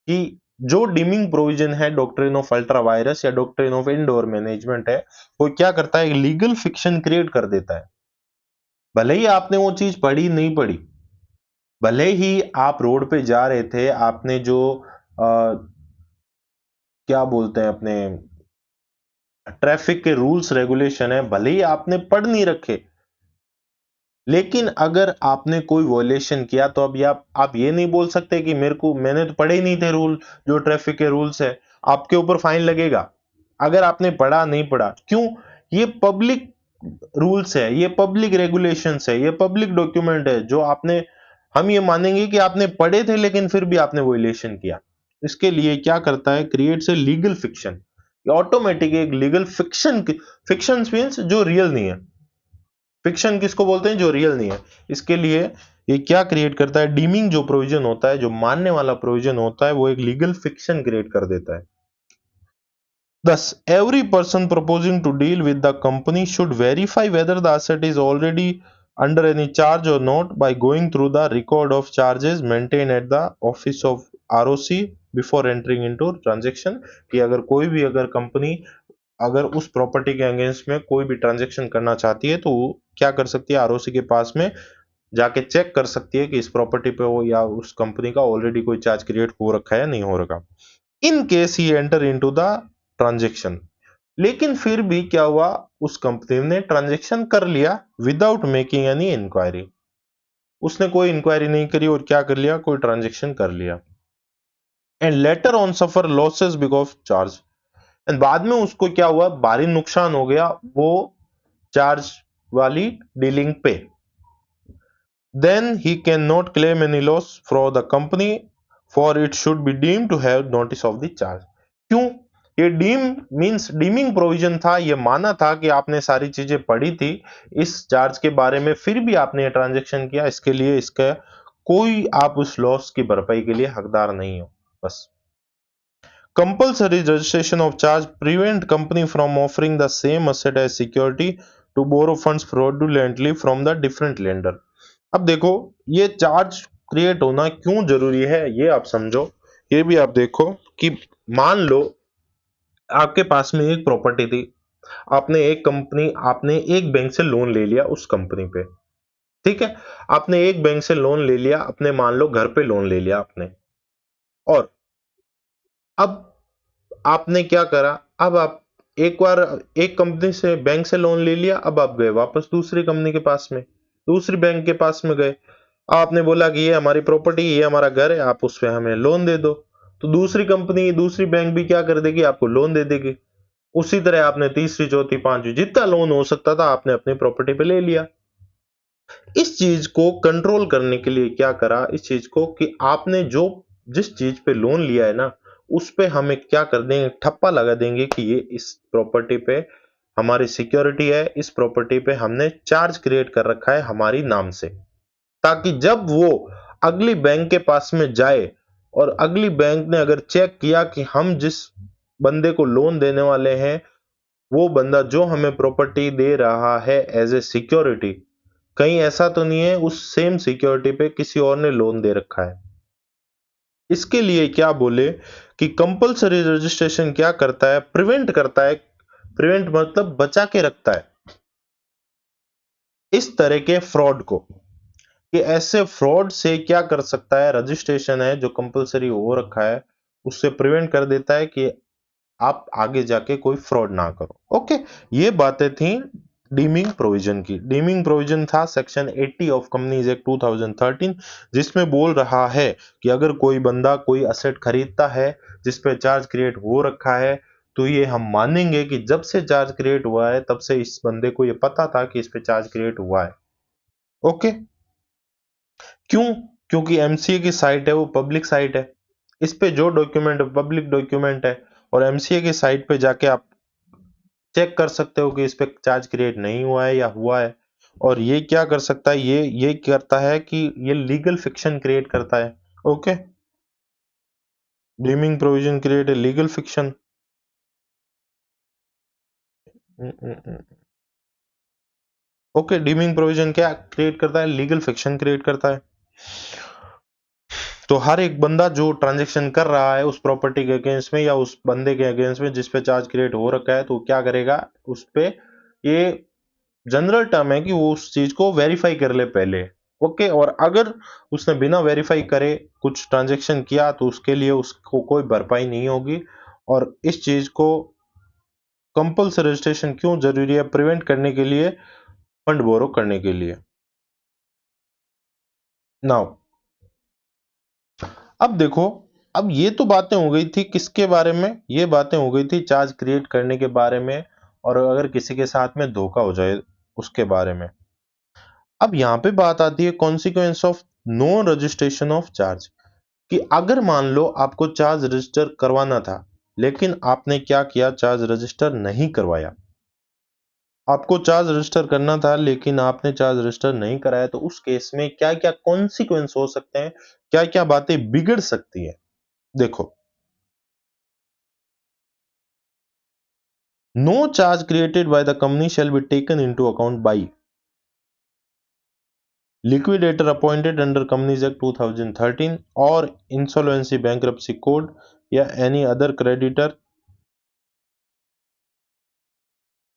कि जो dimming provision है doctrine of ultra vires या doctrine of indoor management है, वो क्या करता है, legal fiction create कर देता है। भले ही आपने वो चीज पढ़ी नहीं पढ़ी, भले ही आप रोड पे जा रहे थे, आपने जो क्या बोलते हैं अपने ट्रैफिक के रूल्स रेगुलेशन है, भले ही आपने पढ़ नहीं रखे, लेकिन अगर आपने कोई वॉयलेशन किया तो अब आप ये नहीं बोल सकते कि मैंने तो पढ़े ही नहीं थे रूल, जो ट्रैफिक के रूल्स है, आपके ऊपर फाइन लगेगा अगर आपने पढ़ा नहीं पढ़ा। क्यों? ये पब्लिक रूल्स है, ये पब्लिक रेगुलेशंस है, ये पब्लिक डॉक्यूमेंट है, जो आपने हम ये मानेंगे कि आपने पढ़े थे लेकिन फिर भी आपने वॉयलेशन किया। इसके लिए क्या करता है, creates a legal fiction. Automatic एक लीगल फिक्शन, फिक्शन मींस जो रियल नहीं है। फिक्शन किसको बोलते हैं? जो रियल नहीं है। इसके लिए ये क्या क्रिएट करता है, डीमिंग जो प्रोविजन होता है, जो मानने वाला प्रोविजन होता है, वो एक लीगल फिक्शन क्रिएट कर देता है। Thus, every person proposing to deal with the company should verify whether the asset is already under any charge or not by going through the record of charges maintained at the office of ROC before entering into transaction। कि अगर company अगर उस property के against में कोई भी transaction करना चाहती है तो वो क्या कर सकती है, आरओसी के पास में जाके चेक कर सकती है कि इस प्रॉपर्टी पे वो या उस कंपनी का ऑलरेडी कोई चार्ज क्रिएट हो रखा है या नहीं हो रखा, in case he enter into the transaction. लेकिन फिर भी क्या हुआ, उस कंपनी ने ट्रांजेक्शन कर लिया विदाउट मेकिंग एनी इंक्वायरी। उसने कोई इंक्वायरी नहीं करी और क्या कर लिया, कोई ट्रांजेक्शन कर लिया। And later on suffer losses because charge. And बाद में उसको क्या हुआ, भारी नुकसान हो गया वो चार्ज वाली डीलिंग पे। Then he can not claim any loss for the company for it should be deem to have notice of the charge. क्यों? ये डीमिंग प्रोविजन था, ये माना था कि आपने सारी चीजें पढ़ी थी इस चार्ज के बारे में, फिर भी आपने ये ट्रांजेक्शन किया, इसके लिए इसका कोई आप उस लॉस की भरपाई के लिए हकदार नहीं हो। बस compulsory registration of charge prevent company from offering the same asset as security to borrow funds fraudulently from the different lender। अब देखो, ये चार्ज क्रिएट होना क्यों जरूरी है ये आप समझो। ये भी आप देखो कि मान लो आपके पास में एक प्रॉपर्टी थी, आपने एक बैंक से लोन ले लिया उस कंपनी पे, ठीक है। आपने एक बैंक से लोन ले लिया, अपने मान लो घर पे लोन ले लिया आपने, और अब आपने क्या करा, अब आप एक बार एक कंपनी से बैंक से लोन ले लिया, अब आप गए वापस दूसरी कंपनी के पास में, दूसरी बैंक के पास में गए, आपने बोला कि ये हमारी प्रॉपर्टी, ये हमारा घर है, आप उस पे हमें लोन दे दो। तो दूसरी कंपनी, दूसरी बैंक भी क्या कर देगी, आपको लोन दे देगी। उसी तरह आपने तीसरी, चौथी, पांचवी, जितना लोन हो सकता था आपने अपनी प्रॉपर्टी पे ले लिया। इस चीज को कंट्रोल करने के लिए क्या करा, इस चीज को कि आपने जो जिस चीज पे लोन लिया है ना, उस पे हमें क्या कर देंगे, ठप्पा लगा देंगे कि ये इस प्रॉपर्टी पे हमारी सिक्योरिटी है, इस प्रॉपर्टी पे हमने चार्ज क्रिएट कर रखा है हमारी नाम से, ताकि जब वो अगली बैंक के पास में जाए और अगली बैंक ने अगर चेक किया कि हम जिस बंदे को लोन देने वाले हैं, वो बंदा जो हमें प्रॉपर्टी दे रहा है एज ए सिक्योरिटी, कहीं ऐसा तो नहीं है उस सेम सिक्योरिटी पे किसी और ने लोन दे रखा है। इसके लिए क्या बोले कि कंपलसरी रजिस्ट्रेशन क्या करता है, प्रिवेंट करता है। प्रिवेंट मतलब बचा के रखता है इस तरह के फ्रॉड को, कि ऐसे फ्रॉड से क्या कर सकता है, रजिस्ट्रेशन है जो कंपलसरी हो रखा है उससे प्रिवेंट कर देता है कि आप आगे जाके कोई फ्रॉड ना करो। ओके, ये बातें थी डीमिंग प्रोविजन की। डीमिंग प्रोविजन था सेक्शन 80 ऑफ कंपनीज एक्ट 2013, जिसमें बोल रहा है कि अगर कोई बंदा कोई असेट खरीदता है जिस पे चार्ज क्रिएट हो रखा है, तो ये हम मानेंगे कि जब से चार्ज क्रिएट हुआ है तब से इस बंदे को ये पता था कि इस पे चार्ज क्रिएट हुआ है। ओके, क्यों? क्योंकि एमसीए की साइट है वो पब्लिक साइट है, इस पे जो डॉक्यूमेंट पब्लिक डॉक्यूमेंट है, और एमसीए की साइट पे जाके आप चेक कर सकते हो कि इस पे चार्ज क्रिएट नहीं हुआ है या हुआ है। और ये क्या कर सकता है, ये करता है कि ये लीगल फिक्शन क्रिएट करता है। Okay, dimming provision create a legal fiction. Okay, dimming provision क्या क्रिएट करता है, लीगल फिक्शन क्रिएट करता है। तो हर एक बंदा जो ट्रांजेक्शन कर रहा है उस प्रॉपर्टी के अगेंस्ट में या उस बंदे के अगेंस्ट में जिस पे चार्ज क्रिएट हो रखा है, तो क्या करेगा उस पे, ये जनरल टर्म है कि वो उस चीज को वेरीफाई कर ले पहले। ओके, और अगर उसने बिना वेरीफाई करे कुछ ट्रांजैक्शन किया तो उसके लिए उसको कोई भरपाई नहीं होगी। और इस चीज को कंपल्सरी रजिस्ट्रेशन क्यों जरूरी है? प्रिवेंट करने के लिए, फंड बोरो करने के लिए। नाउ अब देखो, अब ये तो बातें हो गई थी किसके बारे में? ये बातें हो गई थी चार्ज क्रिएट करने के बारे में, और अगर किसी के साथ में धोखा हो जाए उसके बारे में। अब यहाँ पे बात आती है consequence of no registration of charge, कि अगर मान लो आपको चार्ज रजिस्टर करवाना था, लेकिन आपने क्या किया, चार्ज रजिस्टर नहीं करवाया। आपको चार्ज रजिस्टर करना था लेकिन आपने चार्ज रजिस्टर नहीं कराया, तो उस केस में क्या क्या कॉन्सिक्वेंस हो सकते हैं, क्या क्या बातें बिगड़ सकती है? देखो, no charge created by the company shall be taken into account by liquidator appointed under Companies Act 2013 or Insolvency Bankruptcy Code या any other creditor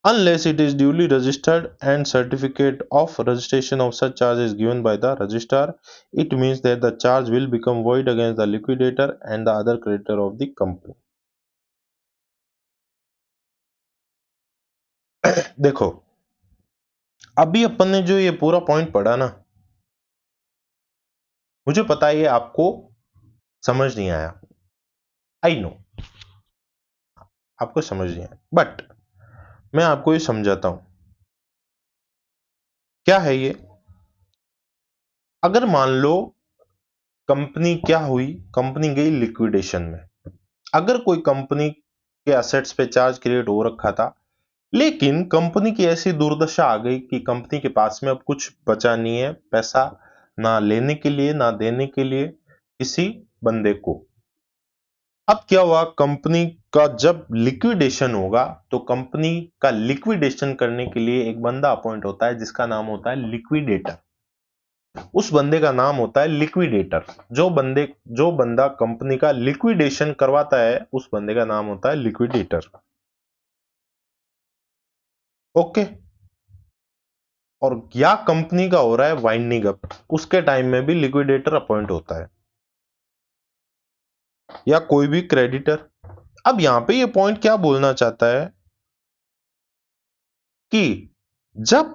unless it is duly registered and certificate of registration of such charge is given by the registrar. It means that the charge will become void against the liquidator and the other creditor of the company. देखो, अभी अपन ने जो ये पूरा point पढ़ा ना, मुझे पता है ये आपको समझ नहीं आया। आई नो आपको समझ नहीं आया, बट मैं आपको ये समझाता हूं। क्या है ये? अगर मान लो कंपनी क्या हुई, कंपनी गई लिक्विडेशन में। अगर कोई कंपनी के एसेट्स पे चार्ज क्रिएट हो रखा था, लेकिन कंपनी की ऐसी दुर्दशा आ गई कि कंपनी के पास में अब कुछ बचा नहीं है पैसा, ना लेने के लिए ना देने के लिए किसी बंदे को। अब क्या हुआ, कंपनी का जब लिक्विडेशन होगा तो कंपनी का लिक्विडेशन करने के लिए एक बंदा अपॉइंट होता है जिसका नाम होता है लिक्विडेटर। उस बंदे का नाम होता है लिक्विडेटर। जो बंदा कंपनी का लिक्विडेशन करवाता है उस बंदे का नाम होता है लिक्विडेटर। ओके, और या कंपनी का हो रहा है वाइंडिंग अप, उसके टाइम में भी लिक्विडेटर अपॉइंट होता है, या कोई भी क्रेडिटर। अब यहां पे ये पॉइंट क्या बोलना चाहता है कि जब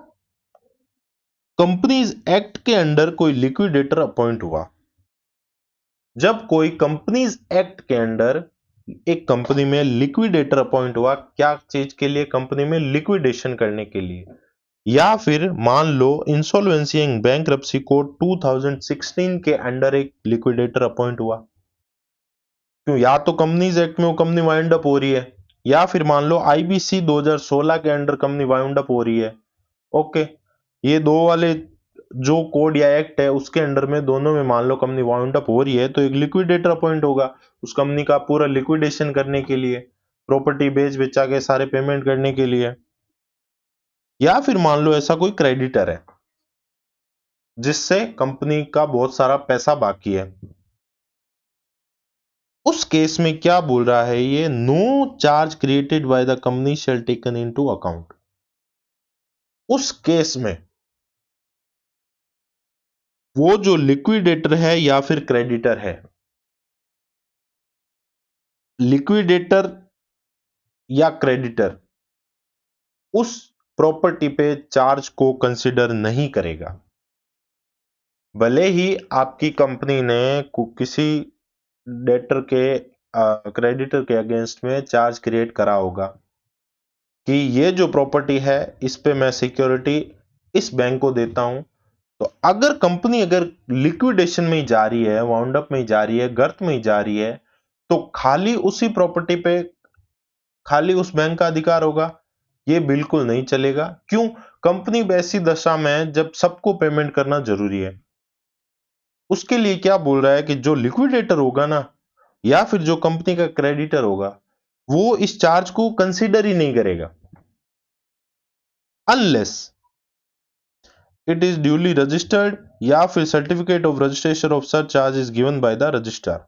कंपनीज एक्ट के अंडर कोई लिक्विडेटर अपॉइंट हुआ, जब कोई कंपनीज एक्ट के अंडर एक कंपनी में लिक्विडेटर अपॉइंट हुआ, क्या चीज के लिए? कंपनी में लिक्विडेशन करने के लिए। या फिर मान लो इंसॉल्वेंसी एंड बैंक्रप्सी कोड 2016 के अंडर एक लिक्विडेटर अपॉइंट हुआ। क्यों? या तो कंपनीज एक्ट में वो कंपनी वाइंड अप हो रही है, या फिर मान लो आईबीसी 2016 के अंडर कंपनी वाइंड अप हो रही है। ओके, ये दो वाले जो कोड या एक्ट है उसके अंडर में, दोनों में मान लो कंपनी वाउंड अप हो रही है, तो एक लिक्विडेटर अपॉइंट होगा उस कंपनी का पूरा लिक्विडेशन करने के लिए, प्रॉपर्टी बेच बेचा के सारे पेमेंट करने के लिए। या फिर मान लो ऐसा कोई क्रेडिटर है जिससे कंपनी का बहुत सारा पैसा बाकी है। उस केस में क्या बोल रहा है ये? No charge created by the company shall taken into account. उस केस में वो जो लिक्विडेटर है या फिर क्रेडिटर है, लिक्विडेटर या क्रेडिटर उस प्रॉपर्टी पे चार्ज को कंसिडर नहीं करेगा। भले ही आपकी कंपनी ने किसी डेटर के क्रेडिटर के अगेंस्ट में चार्ज क्रिएट करा होगा कि ये जो प्रॉपर्टी है इस पे मैं सिक्योरिटी इस बैंक को देता हूं, तो अगर कंपनी अगर लिक्विडेशन में ही जा रही है, वाउंड अप में ही जा रही है, गर्त में ही जा रही है, तो खाली उसी प्रॉपर्टी पे खाली उस बैंक का अधिकार होगा? ये बिल्कुल नहीं चलेगा। क्यों? कंपनी वैसी दशा में है जब सबको पेमेंट करना जरूरी है। उसके लिए क्या बोल रहा है कि जो लिक्विडेटर होगा ना, या फिर जो कंपनी का क्रेडिटर होगा, वो इस चार्ज को कंसीडर ही नहीं करेगा unless it is duly registered या फिर certificate of registration of such charge is given by the registrar.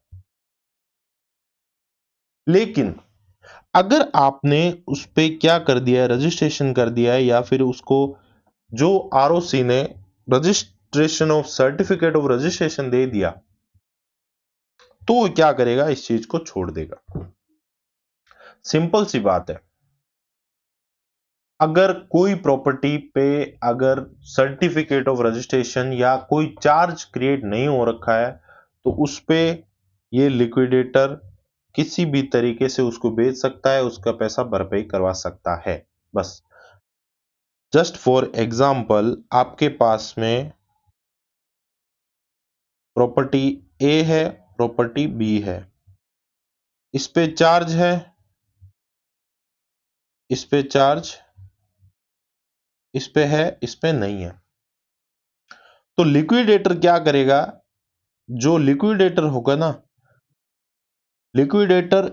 लेकिन अगर आपने उस पे क्या कर दिया है, रजिस्ट्रेशन कर दिया है, या फिर उसको जो आरओसी ने registration of certificate of registration दे दिया तो वो क्या करेगा, इस चीज को छोड़ देगा। सिंपल सी बात है। अगर कोई प्रॉपर्टी पे अगर सर्टिफिकेट ऑफ रजिस्ट्रेशन या कोई चार्ज क्रिएट नहीं हो रखा है तो उस पे ये लिक्विडेटर किसी भी तरीके से उसको बेच सकता है, उसका पैसा भरपाई करवा सकता है। बस जस्ट फॉर एग्जांपल आपके पास में प्रॉपर्टी ए है, प्रॉपर्टी बी है, इस पे चार्ज है, इस पे चार्ज, इस पे है, इस पे नहीं है। तो लिक्विडेटर क्या करेगा, जो लिक्विडेटर होगा ना, लिक्विडेटर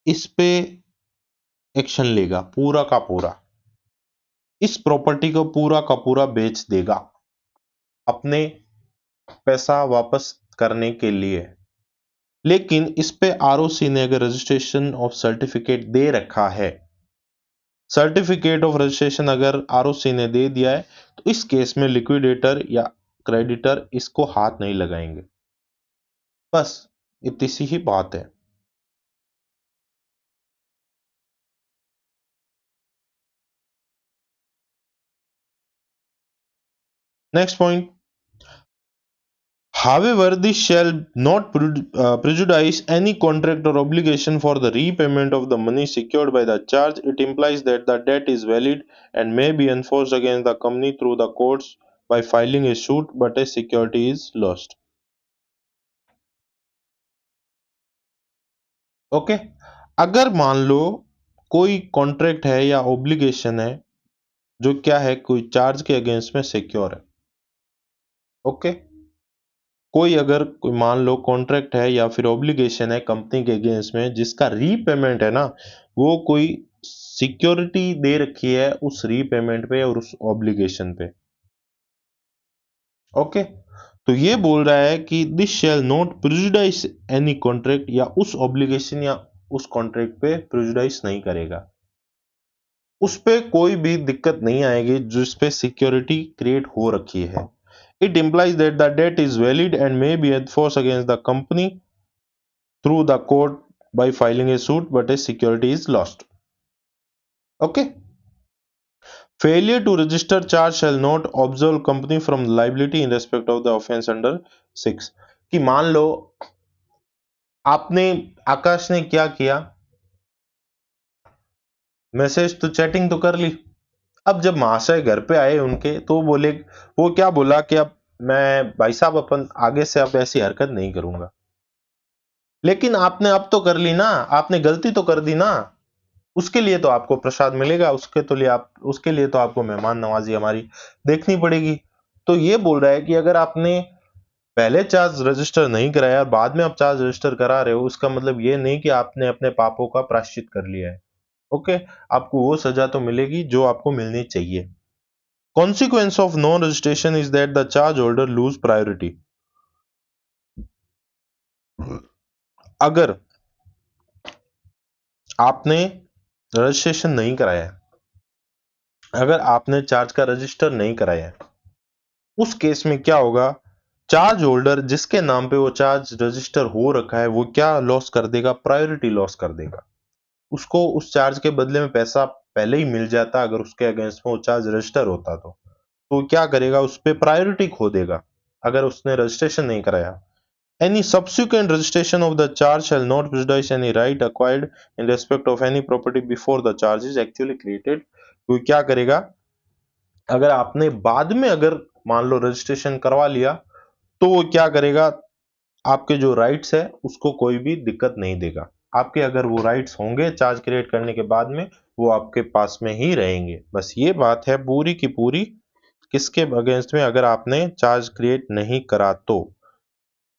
इस पे एक्शन लेगा, पूरा का पूरा इस प्रॉपर्टी को पूरा का पूरा बेच देगा अपने पैसा वापस करने के लिए। लेकिन इस पे आरओसी ने अगर रजिस्ट्रेशन ऑफ सर्टिफिकेट दे रखा है, सर्टिफिकेट ऑफ रजिस्ट्रेशन अगर आरओसी ने दे दिया है, तो इस केस में लिक्विडेटर या क्रेडिटर इसको हाथ नहीं लगाएंगे। बस इतनी सी ही बात है। Next point, however, this shall not prejudice any contract or obligation for the repayment of the money secured by the charge. It implies that the debt is valid and may be enforced against the company through the courts by filing a suit, but a security is lost. Okay अगर मान लो कोई contract है या obligation है जो क्या है, कोई चार्ज के अगेंस्ट में सिक्योर है। ओके कोई अगर कोई मान लो कॉन्ट्रैक्ट है या फिर ऑब्लिगेशन है कंपनी के अगेंस्ट में जिसका रीपेमेंट है ना, वो कोई सिक्योरिटी दे रखी है उस रीपेमेंट पे और उस ऑब्लिगेशन पे। ओके तो ये बोल रहा है कि this shall not prejudice any contract, या उस ऑब्लिगेशन या उस कॉन्ट्रैक्ट पे प्रेजुडाइस नहीं करेगा, उस पे कोई भी दिक्कत नहीं आएगी जिस पे सिक्योरिटी क्रिएट हो रखी है। It implies that the debt is valid and may be enforced against the company through the court by filing a suit, but a security is lost. Okay. Failure to register charge shall not absolve company from liability in respect of the offense under 6. कि मान लो आपने, आकाश ने क्या किया, message तो chatting तो कर ली। अब जब महाशय घर पे आए उनके तो बोले, वो क्या बोला कि अब मैं भाई साहब अपन आगे से अब ऐसी हरकत नहीं करूंगा। लेकिन आपने अब तो कर ली ना, आपने गलती तो कर दी ना, उसके लिए तो आपको प्रसाद मिलेगा, उसके लिए तो आपको मेहमान नवाजी हमारी देखनी पड़ेगी। तो ये बोल रहा है कि अगर आपने पहले चार्ज रजिस्टर नहीं कराया बाद में आप चार्ज रजिस्टर करा रहे हो, उसका मतलब ये नहीं कि आपने अपने पापों का प्रायश्चित कर लिया है। ओके आपको वो सजा तो मिलेगी जो आपको मिलनी चाहिए। Consequence of non registration is that the charge holder lose priority. अगर आपने रजिस्ट्रेशन नहीं कराया है, अगर आपने चार्ज का रजिस्टर नहीं कराया है, उस केस में क्या होगा, चार्ज होल्डर जिसके नाम पे वो चार्ज रजिस्टर हो रखा है वो क्या लॉस कर देगा, प्रायोरिटी लॉस कर देगा। उसको उस चार्ज के बदले में पैसा पहले ही मिल जाता अगर उसके अगेंस्ट में वो चार्ज रजिस्टर होता तो क्या करेगा, उस पर प्रायोरिटी खो देगा अगर उसने रजिस्ट्रेशन नहीं कराया। Any subsequent registration of the charge shall not prejudice any right acquired in respect of any property before the charge is actually created। तो क्या करेगा, अगर आपने बाद में अगर मान लो रजिस्ट्रेशन करवा लिया तो वो क्या करेगा, आपके जो राइट्स है उसको कोई भी दिक्कत नहीं देगा। आपके अगर वो राइट्स होंगे चार्ज क्रिएट करने के बाद में, वो आपके पास में ही रहेंगे। बस ये बात है पूरी की पूरी किसके अगेंस्ट में, अगर आपने चार्ज क्रिएट नहीं करा तो।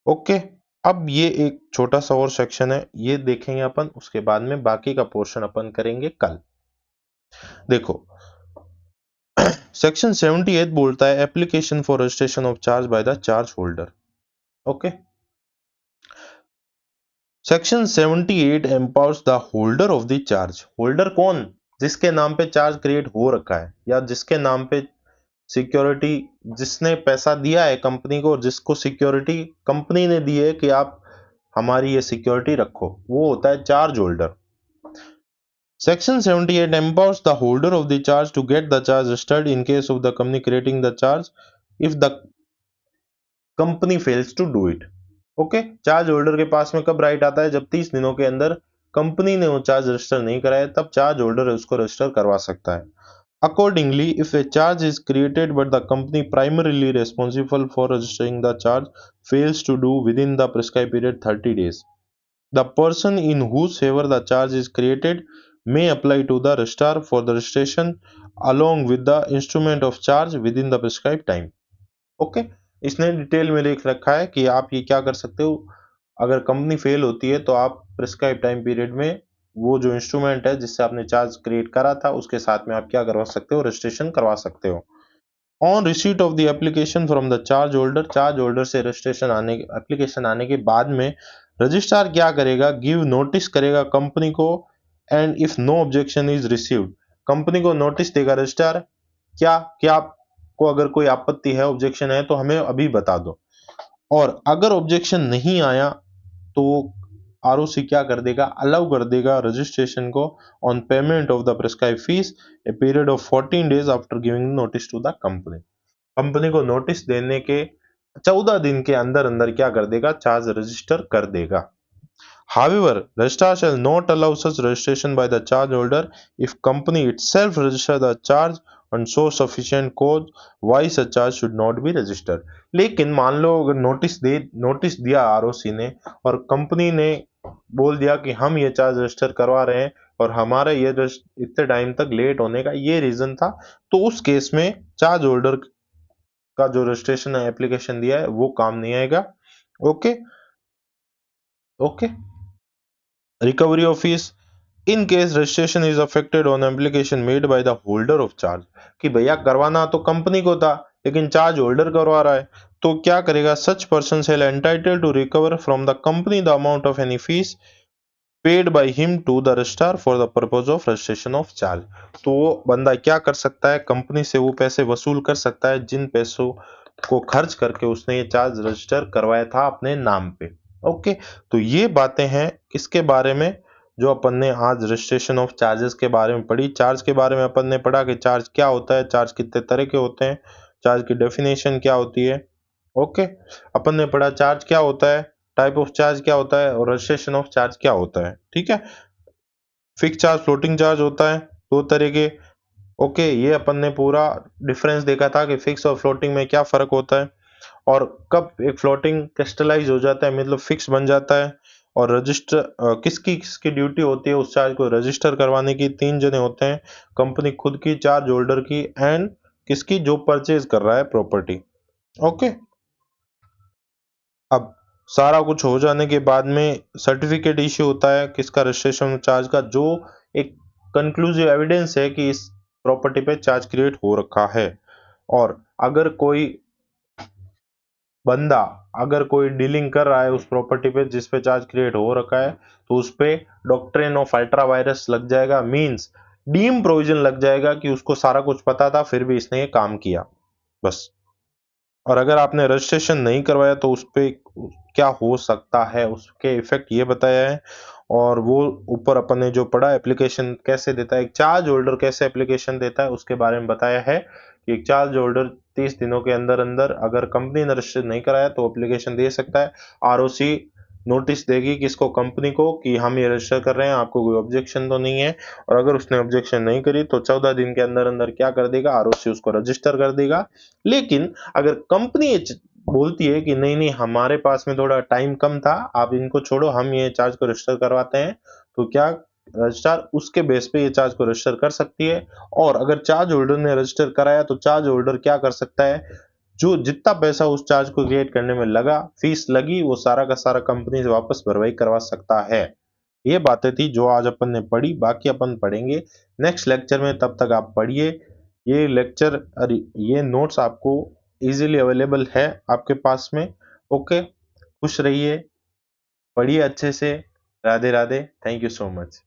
ओके अब ये एक छोटा सा और सेक्शन है, ये देखेंगे अपन, उसके बाद में बाकी का पोर्शन अपन करेंगे कल। देखो सेक्शन 78 बोलता है application for registration of charge by the charge holder. Okay section 78 empowers the holder of the charge. Holder कौन, जिसके नाम पे चार्ज क्रिएट हो रखा है या जिसके नाम पे सिक्योरिटी जिसने पैसा दिया है कंपनी को, जिसको सिक्योरिटी कंपनी ने दी है कि आप हमारी ये सिक्योरिटी रखो, वो होता है charge holder. Section 78 empowers the holder of the charge to get the charge registered in case of the company creating the charge if the company fails to do it. Okay, charge holder के पास में कब right आता है? जब 30 दिनों के अंदर company ने वो चार्ज रजिस्टर नहीं कराया, तब चार्ज होल्डर उसको रजिस्टर करवा सकता है। Accordingly, if a charge is created but the company primarily responsible for registering the charge fails to do within the prescribed period 30 days, the person in whose favor the charge is created may apply to the registrar for the registration along with the instrument of charge within the prescribed time. Okay, इसने detail में लिख रखा है कि आप ये क्या कर सकते हो। अगर कंपनी फेल होती है तो आप प्रिस्क्राइब टाइम पीरियड में वो जो इंस्ट्रूमेंट है जिससे आपने चार्ज क्रिएट करा था उसके साथ में आप क्या करवा सकते हो, रजिस्ट्रेशन करवा सकते हो। On receipt of the application from the charge holder से रजिस्ट्रेशन आने एप्लीकेशन आने के बाद में रजिस्ट्रार क्या करेगा, गिव नोटिस करेगा कंपनी को, and if no objection is received, company को नोटिस देगा रजिस्ट्रार क्या कि आपको अगर कोई आपत्ति है, ऑब्जेक्शन है तो हमें अभी बता दो। और अगर ऑब्जेक्शन नहीं आया तो आरओसी क्या कर देगा, अलाउ कर देगा रजिस्ट्रेशन को on payment of the prescribe fee a period of 14 days after giving notice to the company. Company को नोटिस देने के 14 दिन के अंदर अंदर क्या कर देगा, चार्ज रजिस्टर कर देगा। However, registrar shall not allow such registration by the charge holder if company itself register the charge and show sufficient cause why such charge should not be registered। लेकिन मान लो अगर नोटिस दिया ROC ने और company ने बोल दिया कि हम ये चार्ज रजिस्टर करवा रहे हैं और हमारा ये इतने टाइम तक लेट होने का ये रीजन था, तो उस केस में चार्ज होल्डर का जो रजिस्ट्रेशन एप्लीकेशन दिया है वो काम नहीं आएगा। Okay okay, recovery of fees in case registration is affected on application made by the holder of charge, कि भैया करवाना तो कंपनी को था लेकिन चार्ज होल्डर करवा रहा है, तो क्या करेगा, such person shall entitle to recover from the company the amount of any fee paid by him to the registrar for the purpose of registration of charge. तो वो बंदा क्या कर सकता है, कंपनी से वो पैसे वसूल कर सकता है जिन पैसों को खर्च करके उसने ये चार्ज रजिस्टर करवाया था अपने नाम पे। ओके, तो ये बातें हैं किसके बारे में, जो अपन ने आज रजिस्ट्रेशन ऑफ चार्जेस के बारे में पढ़ी। चार्ज के बारे में अपन ने पढ़ा कि चार्ज क्या होता है, चार्ज कितने तरह के होते हैं, चार्ज की डेफिनेशन क्या होती है। ओके, अपन ने पढ़ा चार्ज क्या होता है, टाइप ऑफ चार्ज क्या होता है और रजिस्ट्रेशन ऑफ चार्ज क्या होता है। ठीक है, फिक्स चार्ज, फ्लोटिंग चार्ज होता है दो तरह के। ओके, ये अपन ने पूरा डिफरेंस देखा था कि फिक्स और फ्लोटिंग में क्या फर्क होता है और कब एक फ्लोटिंग क्रिस्टलाइज हो जाता है, मतलब फिक्स बन जाता है। और रजिस्टर किसकी किसकी ड्यूटी होती है उस चार्ज को रजिस्टर करवाने की, तीन जने होते हैं, कंपनी खुद की, चार्ज होल्डर की एंड किसकी, जो परचेज कर रहा है प्रॉपर्टी। ओके, अब सारा कुछ हो जाने के बाद में सर्टिफिकेट इश्यू होता है किसका, रजिस्ट्रेशन चार्ज का, जो एक कंक्लूसिव एविडेंस है कि इस प्रॉपर्टी पे चार्ज क्रिएट हो रखा है। और अगर कोई बंदा अगर कोई डीलिंग कर रहा है उस प्रॉपर्टी पे जिस पे चार्ज क्रिएट हो रखा है तो उस पे डॉक्ट्रिन ऑफ अल्ट्रा वायरस लग जाएगा, मींस डीम प्रोविजन लग जाएगा कि उसको सारा कुछ पता था फिर भी इसने ये काम किया बस। और अगर आपने रजिस्ट्रेशन नहीं करवाया तो उस पे क्या हो सकता है, उसके इफेक्ट ये बताया है। और वो ऊपर अपन ने जो पढ़ा एप्लीकेशन कैसे देता है, एक चार्ज होल्डर कैसे एप्लीकेशन देता है उसके बारे में बताया है कि एक चार्ज होल्डर 30 दिनों के अंदर अंदर अगर कंपनी ने रजिस्टर नहीं कराया तो एप्लीकेशन दे सकता है। आरओसी नोटिस देगी किसको, कंपनी को, कि हम ये रजिस्टर कर रहे हैं, आपको कोई ऑब्जेक्शन तो नहीं है। और अगर उसने ऑब्जेक्शन नहीं करी तो 14 दिन के अंदर अंदर क्या कर देगा, आरओसी उसको रजिस्टर कर देगा। लेकिन अगर कंपनी बोलती है कि नहीं नहीं हमारे पास में थोड़ा टाइम कम था, आप इनको छोड़ो, हम ये चार्ज को रजिस्टर करवाते हैं, तो क्या रजिस्ट्रार उसके बेस पे ये चार्ज को रजिस्टर कर सकती है। और अगर चार्ज होल्डर ने रजिस्टर कराया तो चार्ज होल्डर क्या कर सकता है, जो जितना पैसा उस चार्ज को क्रिएट करने में लगा, फीस लगी, वो सारा का सारा कंपनी से वापस भरवाई करवा सकता है। ये बातें थी जो आज अपन ने पढ़ी, बाकी अपन पढ़ेंगे नेक्स्ट लेक्चर में, तब तक आप पढ़िए। ये लेक्चर ये नोट्स आपको इजीली अवेलेबल है आपके पास में। ओके, खुश रहिए, पढ़िए अच्छे से। Radhe Radhe, thank you so much.